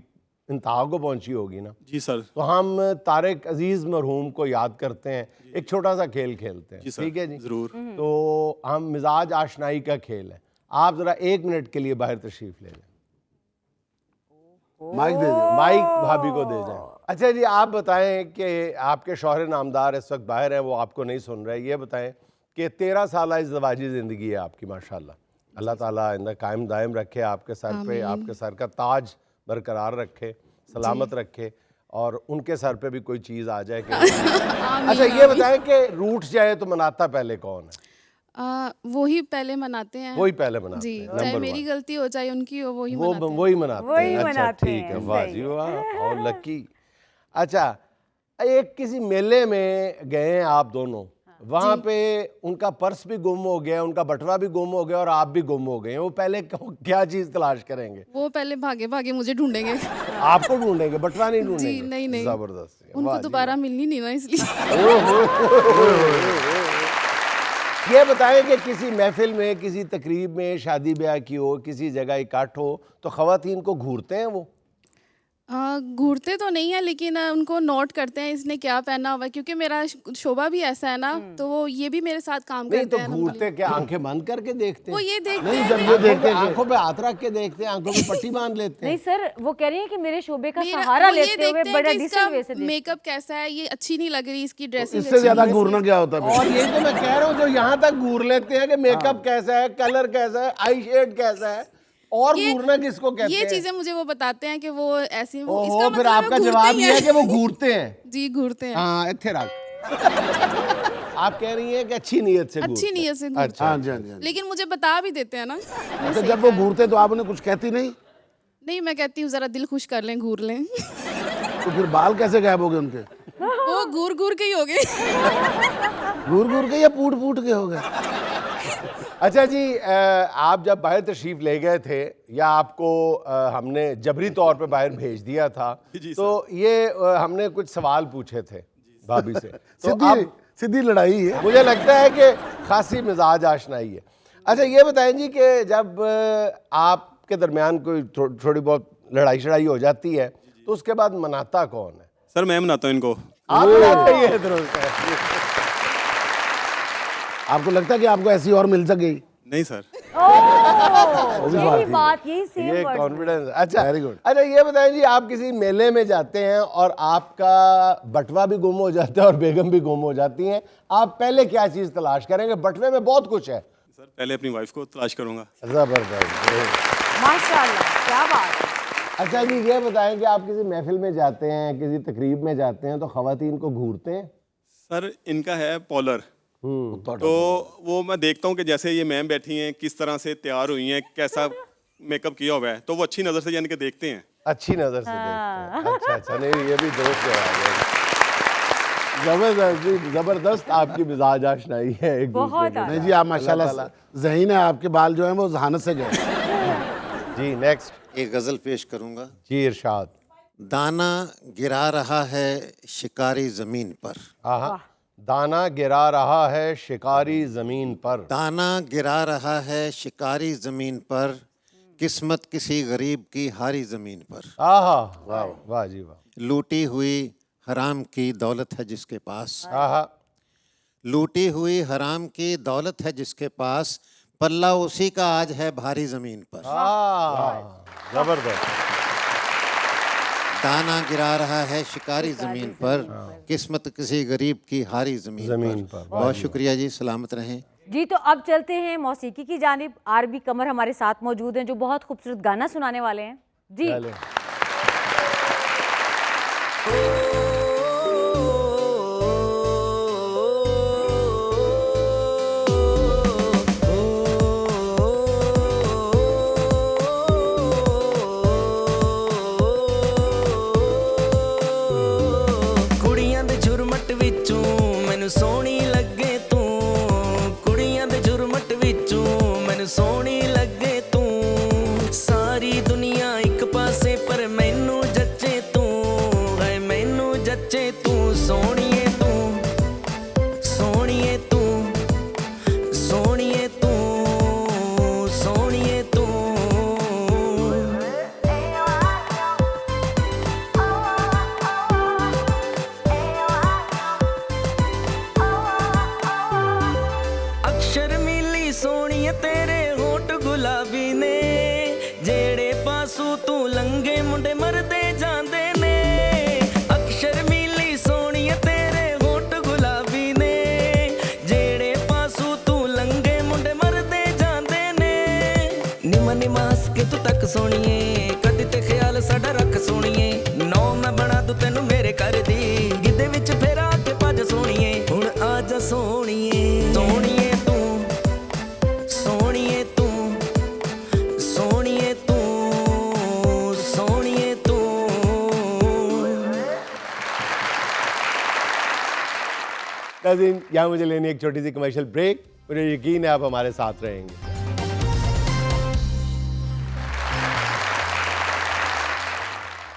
इंतहा को पहुंची होगी ना? जी सर। तो हम तारिक अजीज मरहूम को याद करते हैं, एक छोटा सा खेल खेलते हैं। जी सर, ठीक है जी जरूर। तो हम मिजाज आशनाई का खेल है। आप जरा 1 मिनट के लिए बाहर तशरीफ ले लें। माइक दे दो। माइक भाभी को दे जाएं। अच्छा जी आप बताएं कि आपके शौहर नामदार इस वक्त बाहर है, वो आपको नहीं सुन रहे। ये बताएं कि 13 साल इज़्दिवाजी ज़िंदगी है आपकी माशाल्लाह। अल्लाह ताला इंदा कायम दायम रखे, आपके सर पे आपके सर का ताज बरकरार रखे, सलामत रखे और उनके सर पे भी कोई चीज़ आ जाए कि अच्छा ये बताएं कि रूठ जाए तो मनाता पहले कौन है? वो ही पहले मनाते हैं। वही पहले मनाते जी, हैं। चाहे नंबर मेरी 1 गलती हो चाहे उनकी हो, वही वो मनाते हैं। वही मनाते वही हैं। अच्छा मनाते ठीक हैं, है, वाह सही जी है। वाह और लकी। अच्छा एक किसी मेले में गए हैं आप दोनों, वहां पे उनका पर्स भी गुम हो गया, उनका बटवा भी गुम हो गया और आप भी गुम हो गए। वो पहले क्या चीज तलाश करेंगे? वो पहले भागे भागे मुझे ढूंढेंगे। आपको ढूंढेंगे, बटवा नहीं ढूंढेंगे? जी नहीं नहीं, जबरदस्त। उनको दोबारा मिलनी नहीं ना इसलिए। ये बताएं कि किसी महफिल में, किसी तकरीब में, शादी ब्याह की हो, किसी जगह इकट्ठ हो तो खवातीन को घूरते हैं वो? घूरते तो नहीं है, लेकिन उनको नोट करते हैं इसने क्या पहना हुआ है, क्योंकि मेरा शोभा भी ऐसा है ना, तो वो ये भी मेरे साथ काम नहीं करते तो हैं। घूरते क्या, आंखें बंद करके देखते हैं? वो ये देखते नहीं, हैं। जब ये देखते हैं आंखों पे हाथ रख के देखते हैं, आंखों में पट्टी बांध लेते हैं। नहीं सर, वो कह रही है कि मेरे शोभे का मेरा- सहारा वो ये लेते हुए देखते हैं बड़ा कि डिसेंट वे इसका से मेकअप कैसा है, ये अच्छी नहीं लग रही इसकी ड्रेसिंग। इससे ज्यादा घूरना क्या होता है? और ये तो मैं कह रहा हूँ, जो यहाँ तक घूर लेते हैं कि मेकअप कैसा है, कलर कैसा है, आई शेड कैसा है, और घूरना किसको कहते हैं? ये चीजें मुझे वो बताते हैं कि वो ऐसी वो ओहो, इसका फिर मतलब आपका वो घूरते जवाब ही ये है कि वो घूरते हैं। जी घूरते हैं। हाँ, इत्थे रख। आप कह रही हैं कि अच्छी नीयत से अच्छी नीयत से घूरते अच्छा, हैं। हाँ जी, हाँ जी, हाँ जी। लेकिन मुझे बता भी देते हैं ना। अच्छा, जब वो घूरते तो आप उन्हें कुछ कहती नहीं? नहीं, मैं कहती हूँ जरा दिल खुश कर लें, घूर लें। तो फिर बाल कैसे गायब हो गए उनके? वो घूर घूर के ही हो गए। घूर घूर के या पूट पूट के हो गए? अच्छा जी, आप जब बाहर तशरीफ ले गए थे या आपको हमने जबरी तौर पे बाहर भेज दिया था, तो ये हमने कुछ सवाल पूछे थे भाभी से, तो सीधी लड़ाई है। मुझे लगता है कि खासी मिजाज आशनाई है। अच्छा ये बताएं जी कि जब आपके दरमियान कोई थोड़ी बहुत लड़ाई शड़ाई हो जाती है तो उसके बाद मनाता कौन है? सर मैं मनाता हूँ इनको। आप मनाते ही हैं, दुरुस्त है। आपको लगता है कि आपको ऐसी और मिल सके? नहीं सर। यही बात, यही सेम ये वर्ड। कॉन्फिडेंस। अच्छा, वेरी गुड। अच्छा ये बताएं जी, आप किसी मेले में जाते हैं और आपका बटवा भी गुम हो जाता है और बेगम भी गुम हो जाती हैं, आप पहले क्या चीज तलाश करेंगे? बटवे में बहुत कुछ है। सर पहले अपनी वाइफ को तलाश करूंगा। जबरदस्त, माशाल्लाह, क्या बात है। अच्छा जी ये बताएं कि आप किसी महफिल में जाते हैं, किसी तकरीब में जाते हैं तो खवातीन को घूरते हैं? सर इनका है पॉलर, तो वो मैं देखता हूँ कि जैसे ये मैम बैठी हैं, किस तरह से तैयार हुई हैं, कैसा मेकअप किया हुआ है, तो वो अच्छी नज़र से यानी कि देखते हैं। अच्छी नज़र से देखते हैं। अच्छा अच्छा, नहीं ये भी दुरुस्त जवाब है। जबरदस्त जी, जबरदस्त आपकी मिजाज आशनाई है एक दूसरे के नहीं साथ। जी, आप माशाल्लाह ज़हीन है, आपके बाल जो हैं वो जहानत से गए। जी नेक्स्ट एक गजल पेश करूंगा। जी इरशाद। दाना गिरा रहा है शिकारी जमीन पर। हाँ, दाना गिरा रहा है शिकारी जमीन पर। दाना गिरा रहा है शिकारी जमीन पर, किस्मत किसी गरीब की हारी जमीन पर। आहा, वाह वाह जी वाह। लूटी हुई हराम की दौलत है जिसके पास। आहा, लूटी हुई हराम की दौलत है जिसके पास, पल्ला उसी का आज है भारी जमीन पर। जबरदस्त। दाना गिरा रहा है शिकारी जमीन पर, किस्मत किसी गरीब की हारी जमीन पर। बहुत शुक्रिया जी, सलामत रहें जी। तो अब चलते हैं मौसीकी की जानिब। आरबी कमर हमारे साथ मौजूद हैं जो बहुत खूबसूरत गाना सुनाने वाले हैं जी। ਕੁੜੀਆਂ ਦੇ ਝੁਰਮਟ ਵਿੱਚੋਂ ਮੈਨੂੰ ਸੋਹਣੀ ਲੱਗੇ ਤੂੰ, ਕੁੜੀਆਂ ਦੇ ਝੁਰਮਟ ਵਿੱਚੋਂ ਮੈਨੂੰ ਸੋਹਣੀ ਲੱਗੇ ਤੂੰ। ਸਾਰੀ ਦੁਨੀਆ ਇੱਕ ਪਾਸੇ ਪਰ ਮੈਨੂੰ ਜੱਚੇ ਤੂੰ, ਹੈ ਮੈਨੂੰ ਜੱਚੇ ਤੂੰ। ਸੋਹਣੀਏ ਤੂੰ, ਸੋਹਣੀਏ ਤੂੰ, ਸੋਹਣੀਏ ਤੂੰ, ਸੋਹਣੀਏ ਤੂੰ। ਅਕਸ਼ਰ ਮਿਲੀ ਸੋਹਣੀਏ ਤੇਰੇ ਹੋਂਠ ਗੁਲਾਬੀ ਨੇ, ਜਿਹੜੇ ਪਾਸੂ ਤੂੰ ਲੰਗੇ ਮੁੰਡੇ ਮਰਦੇ ਜਾਂਦੇ ਨੇ। ਅਕਸ਼ਰ ਮਿਲੀ ਸੋਹਣੀਏ ਤੇਰੇ ਹੋਂਠ ਗੁਲਾਬੀ ਨੇ, ਜਿਹੜੇ ਪਾਸੂ ਤੂੰ ਲੰਗੇ ਮੁੰਡੇ ਮਰਦੇ ਜਾਂਦੇ ਨੇ। ਨਿਮਾ ਨਿਮਾ ਹੱਸ ਕੇ ਤੂੰ ਤੱਕ ਸੋਹਣੀਏ, ਕਦੀ ਤੇ ਖਿਆਲ ਸਾਡਾ ਰੱਖ ਸੋਹਣੀਏ। ਨੌ ਮੈਂ ਬਣਾ ਦੂੰ ਤੈਨੂੰ ਮੇਰੇ ਘਰ ਦੀ, ਗਿੱਧੇ ਵਿੱਚ ਫੇਰ ਆ ਕੇ ਭੱਜ ਸੋਹਣੀਏ। ਹੁਣ ਆ ਜਾ ਸੋਹਣੀਏ, ਸੋਹਣੀਏ ਤੂੰ, ਸੋਹਣੀਏ ਤੂੰ, ਸੋਹਣੀਏ ਤੂੰ, ਸੋਹਣੀਏ ਤੂੰ। नाज़रीन, यहाँ मुझे लेनी एक छोटी सी कमर्शियल ब्रेक। मुझे यकीन है आप हमारे साथ रहेंगे।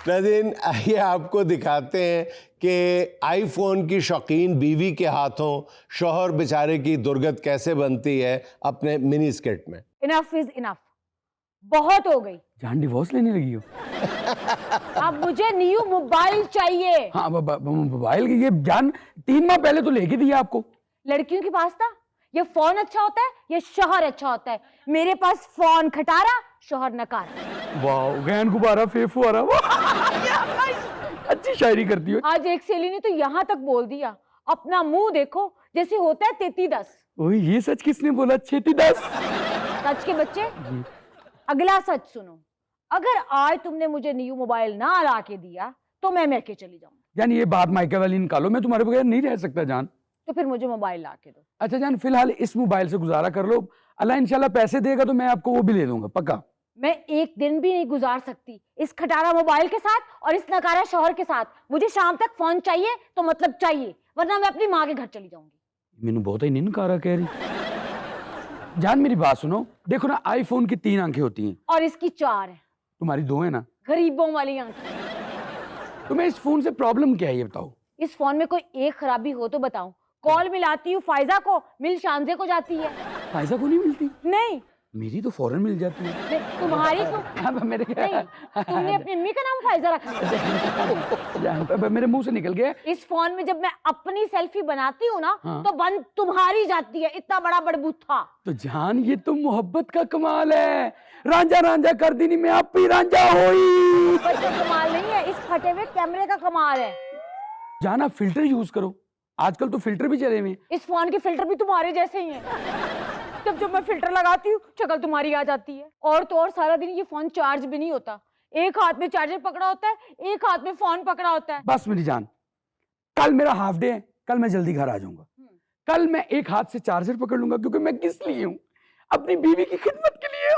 नाज़रीन, आइए आपको दिखाते हैं कि आईफोन की शौकीन बीवी के हाथों शौहर बेचारे की दुर्गत कैसे बनती है अपने मिनी स्किट में। इनफ इज इनफ, बहुत हो गई। जान डिवोर्स लेने लगी हो? अब मुझे न्यू मोबाइल चाहिए। हाँ, मोबाइल की ये जान 3 माह पहले तो लेके दिया आपको। लड़कियों के पास था ये फोन अच्छा होता है, ये शौहर अच्छा होता है। मेरे पास फोन खटारा, शौहर नकारा। वाह, गैन गुब्बारा फेफू आ रहा। अच्छी शायरी करती हो। आज एक सहेली ने तो यहाँ तक बोल दिया, अपना मुंह देखो जैसे होता है 3310। ओए, ये सच किसने बोला? 3610। सच के बच्चे, अगला सच सुनो। अगर आज तुमने मुझे न्यू मोबाइल ना ला के दिया तो मैं मैके चली जाऊँ। जान, ये बात माइके वाली निकालो, मैं तुम्हारे बगैर नहीं रह सकता जान। तो फिर मुझे मोबाइल ला के दो। अच्छा जान, फिलहाल इस मोबाइल से गुजारा कर लो। अल्लाह इंशाल्लाह पैसे देगा तो मैं आपको वो भी ले दूंगा, पक्का। मैं एक दिन भी नहीं गुजार सकती इस खटारा मोबाइल के साथ और इस नकारा शौहर के साथ। मुझे शाम तक फोन चाहिए तो मतलब चाहिए, वरना मैं अपनी माँ के घर चली जाऊंगी। मैंने बहुत ही नहीं नकारा कह रही। जान मेरी बात सुनो, देखो ना, आईफोन की 3 आंखें होती हैं और इसकी 4 है। तुम्हारी 2 है ना। गरीबों वाली आंखें। तुम्हें इस फोन से प्रॉब्लम क्या है ये बताओ। इस फोन में कोई एक खराबी हो तो बताओ। कॉल मिलाती हूँ फायजा को, मिल शानजे को जाती है। फायजा को नहीं मिलती? नहीं। मेरी तो फौरन मिल जाती है। तुम्हारी को मेरे नहीं, तुमने अपनी अम्मी का नाम फायजा रखा। मेरे मुंह से निकल गया। इस फोन में जब मैं अपनी सेल्फी बनाती हूँ ना, हाँ। तो बंद तुम्हारी जाती है। इतना बड़ा बड़बूथा। तो जान, ये तो मोहब्बत का कमाल है। रांझा रांझा कर दी नहीं, मैं आप ही रांझा होई। कमाल नहीं है, इस फटे हुए कैमरे का कमाल है। जान, आप फिल्टर यूज करो, आजकल तो फिल्टर भी चले हुए। इस फोन के फिल्टर भी तुम्हारे जैसे ही हैं। जब मैं फिल्टर लगाती हूँ शक्ल तुम्हारी आ जाती है। और तो और सारा दिन ये फोन चार्ज भी नहीं होता। एक हाथ में चार्जर पकड़ा होता है, एक हाथ में फोन पकड़ा होता है। बस मेरी जान, कल मेरा हाफ डे है, कल मैं जल्दी घर आ जाऊंगा। कल मैं एक हाथ से चार्जर पकड़ लूंगा, क्योंकि मैं किस लिए हूँ? अपनी बीवी की खिदमत के लिए।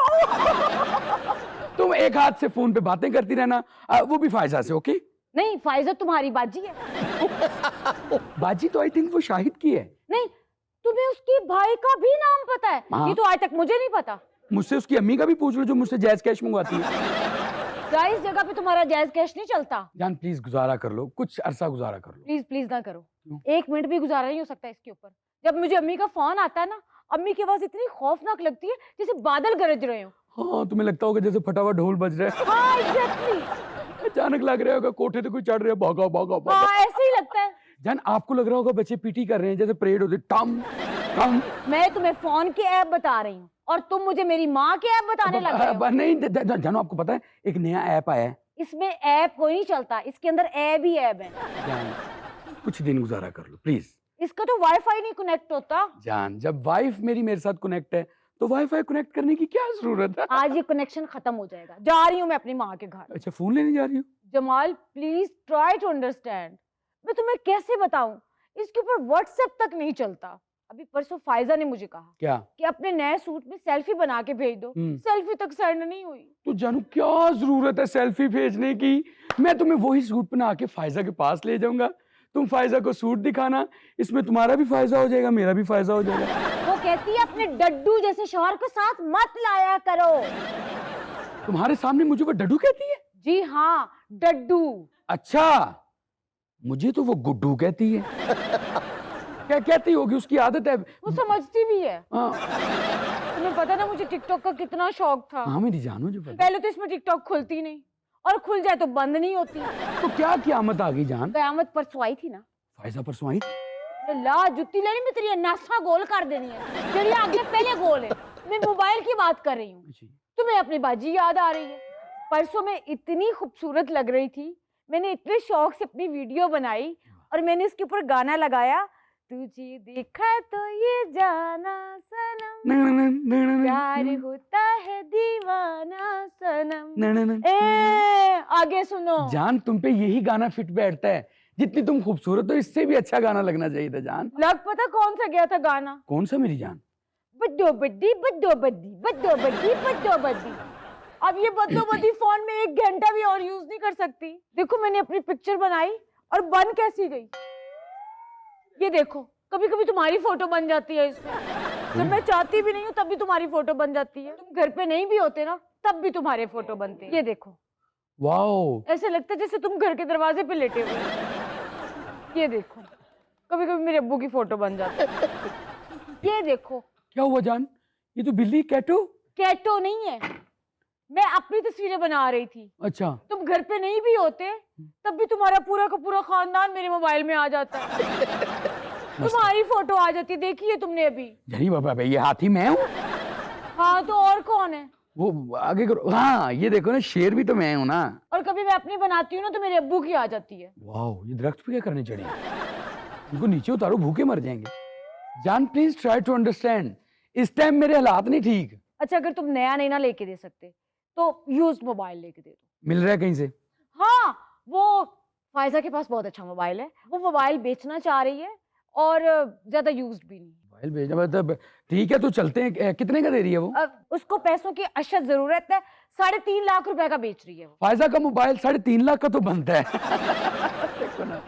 तुम एक हाथ से फोन पे बातें करती रहना, वो भी फायजा से। ओके? नहीं, फायजा तुम्हारी बाजी है। बाजी तो आई थिंक वो शाहिद की है। नहीं, तुम्हें उसके भाई का भी नाम पता है? हाँ। ये तो आज तक मुझे नहीं पता। मुझसे उसकी अम्मी का भी पूछ लो, जो मुझसे जायज कैश मंगवाती है। इस जगह पे तुम्हारा जायज कैश नहीं चलता। जान प्लीज गुजारा कर लो, कुछ अरसा गुजारा कर लो। प्लीज प्लीज ना करो। 1 मिनट भी गुजारा नहीं हो सकता इसके ऊपर। जब मुझे अम्मी का फोन आता है ना, अम्मी की आवाज इतनी खौफनाक लगती है जैसे बादल गरज रहे हो। हाँ, तुम्हें लगता होगा जैसे फटा हुआ ढोल बज रहा है। हाँ, एग्जैक्टली। अचानक लग रहा होगा कोठे पे कोई चढ़ रहा है, भागा भागा भागा। हाँ, ऐसे ही लगता है। जान, आपको लग रहा होगा बच्चे पीटी कर रहे हैं, जैसे परेड होती टम टम। मैं तुम्हें फोन की ऐप बता रही हूँ और तुम मुझे मेरी माँ की ऐप बताने लग रहे हो। नहीं जानो, आपको पता है एक नया ऐप आया है। इसमें ऐप कोई नहीं चलता, इसके अंदर ऐप ही ऐप है। जान, कुछ दिन गुजारा कर लो प्लीज। इसका तो वाईफाई नहीं कनेक्ट होता। जान, जब वाइफ मेरे साथ कनेक्ट है तो वाईफाई कनेक्ट करने की क्या जरूरत है? आज ये कनेक्शन खत्म हो जाएगा। जा रही हूँ मैं अपनी माँ के घर। अच्छा, फोन लेने जा रही हूँ? Jamal please try to understand. मैं तुम्हें कैसे बताऊं, इसके ऊपर व्हाट्सएप तक नहीं चलता। अभी परसों फायजा ने मुझे कहा क्या कि अपने नए सूट में सेल्फी बना के भेज दो। सेल्फी तक सेंड नहीं हुई। तो जानू, क्या जरूरत है सेल्फी भेजने की? मैं तुम्हें वही सूट बना के फायजा के पास ले जाऊंगा, तुम फायजा को सूट दिखाना, इसमें तुम्हारा भी फायदा हो जाएगा, मेरा भी फायदा हो जाएगा। वो कहती है अपने डड्डू जैसे शौहर को साथ मत लाया करो। तुम्हारे सामने मुझे वो डड्डू कहती है? जी हाँ, डड्डू। अच्छा, मुझे तो वो गुड्डू कहती है। क्या कहती होगी, उसकी आदत है। वो समझती भी है। हाँ। तुम्हें पता ना मुझे टिकटॉक का कितना शौक था। हाँ, मेरी जानो जो पता। पहले तो इसमें टिकटॉक खुलती नहीं, और खुल जाए तो बंद नहीं होती। तो क्या क़यामत आ गई जान? क़यामत परसों आई थी ना। फायजा परसों आई? ला जुत्ती लेनी में तेरी नासा गोल कर देनी है। तेरी आगे पहले गोल है। मैं मोबाइल की बात कर रही हूँ। तुम्हें अपनी बाजी याद आ रही है? परसों मैं इतनी खूबसूरत लग रही थी, मैंने इतने शौक से अपनी वीडियो बनाई और मैंने इसके ऊपर गाना लगाया, तुझे देखा तो ये जाना सनम, प्यार होता है दीवाना सनम। आगे सुनो जान, तुम पे यही गाना फिट बैठता है। जितनी तुम खूबसूरत हो, इससे भी अच्छा गाना लगना चाहिए था जान। लग पता कौन सा गया था गाना? कौन सा मेरी जान? बड्डो बड्डी बड्डो बड्डी बड्डो बड्डी बड्डो बड्डी। अब ये बद्दो बद्दी फोन में 1 घंटा भी और यूज नहीं कर सकती। देखो मैंने अपनी पिक्चर बनाई और बन कैसी गई, ये देखो कभी कभी तुम्हारी फोटो बन जाती है इसमें। जब मैं चाहती भी नहीं हूँ तब भी तुम्हारी फोटो बन जाती है। तुम घर पे नहीं भी होते ना तब भी तुम्हारे फोटो बनते हैं। ये देखो, वाओ, ऐसे लगता है जैसे तुम घर के दरवाजे पे लेटे हुए हो। ये देखो, कभी कभी मेरे अब्बू की फोटो बन जाती है। ये देखो, क्या हुआ जान? ये तो बिल्ली कैटो? कैटो नहीं है, मैं अपनी तस्वीरें बना रही थी। अच्छा, तुम घर पे नहीं भी होते तब भी तुम्हारा पूरा का पूरा खानदान मेरे मोबाइल में आ जाता है। तुम्हारी फोटो आ जाती, देखी है तुमने अभी? जनी बाबा, ये हाथी मैं हूँ? हाँ तो और कौन है? वो आगे करो। हाँ ये देखो ना, शेर भी तो मैं हूँ ना। और कभी मैं अपनी बनाती हूँ ना तो मेरे अब्बू की आ जाती है। वाह, ये दरख्त पे क्या करने चढ़ी? इनको नीचे उतारो, भूखे मर जाएंगे। जान प्लीज ट्राई टू अंडरस्टैंड, इस टाइम मेरे हालात नहीं ठीक। अच्छा, अगर तुम नया नहीं ना लेके दे सकते तो यूज्ड मोबाइल लेके दे दो। मिल रहा है कहीं से? हाँ, वो फायजा के पास बहुत अच्छा मोबाइल है, वो मोबाइल बेचना चाह रही है और ज्यादा यूज्ड भी नहीं। मोबाइल भेजा मतलब ठीक है, तो चलते हैं। कितने का दे रही है वो? उसको पैसों की अशद जरूरत है, 3.5 लाख रुपए का बेच रही है वो। फायजा का मोबाइल 3.5 लाख का तो बनता है। देखो ना,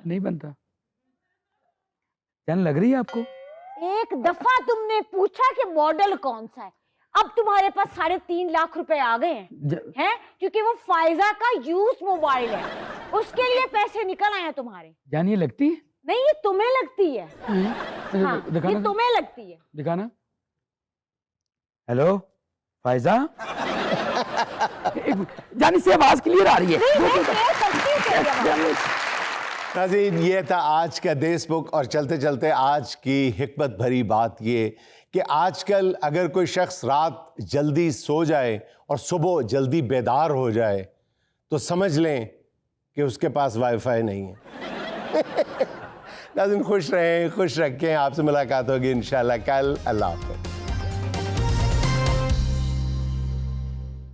नहीं बनता। जान लग रही है आपको? एक दफा तुमने पूछा कि मॉडल कौन सा है, अब तुम्हारे पास 3.5 लाख रुपए आ गए हैं क्योंकि वो फायजा का यूज मोबाइल है, उसके लिए पैसे निकल आए हैं तुम्हारे। जान ये लगती है? नहीं, ये तुम्हें लगती है। हाँ, दिखाना, ये तुम्हें लगती है। दिखाना। हेलो फायजा। जानी से आवाज क्लियर आ रही है। नाज़रीन, ये था आज का देशबुक। और चलते चलते आज की हिकमत भरी बात ये कि आजकल अगर कोई शख्स रात जल्दी सो जाए और सुबह जल्दी बेदार हो जाए तो समझ लें कि उसके पास वाईफाई नहीं है। नाज़रीन, खुश रहें, खुश रखें। आपसे मुलाकात होगी इंशाल्लाह कल। अल्लाह हाफ़िज़।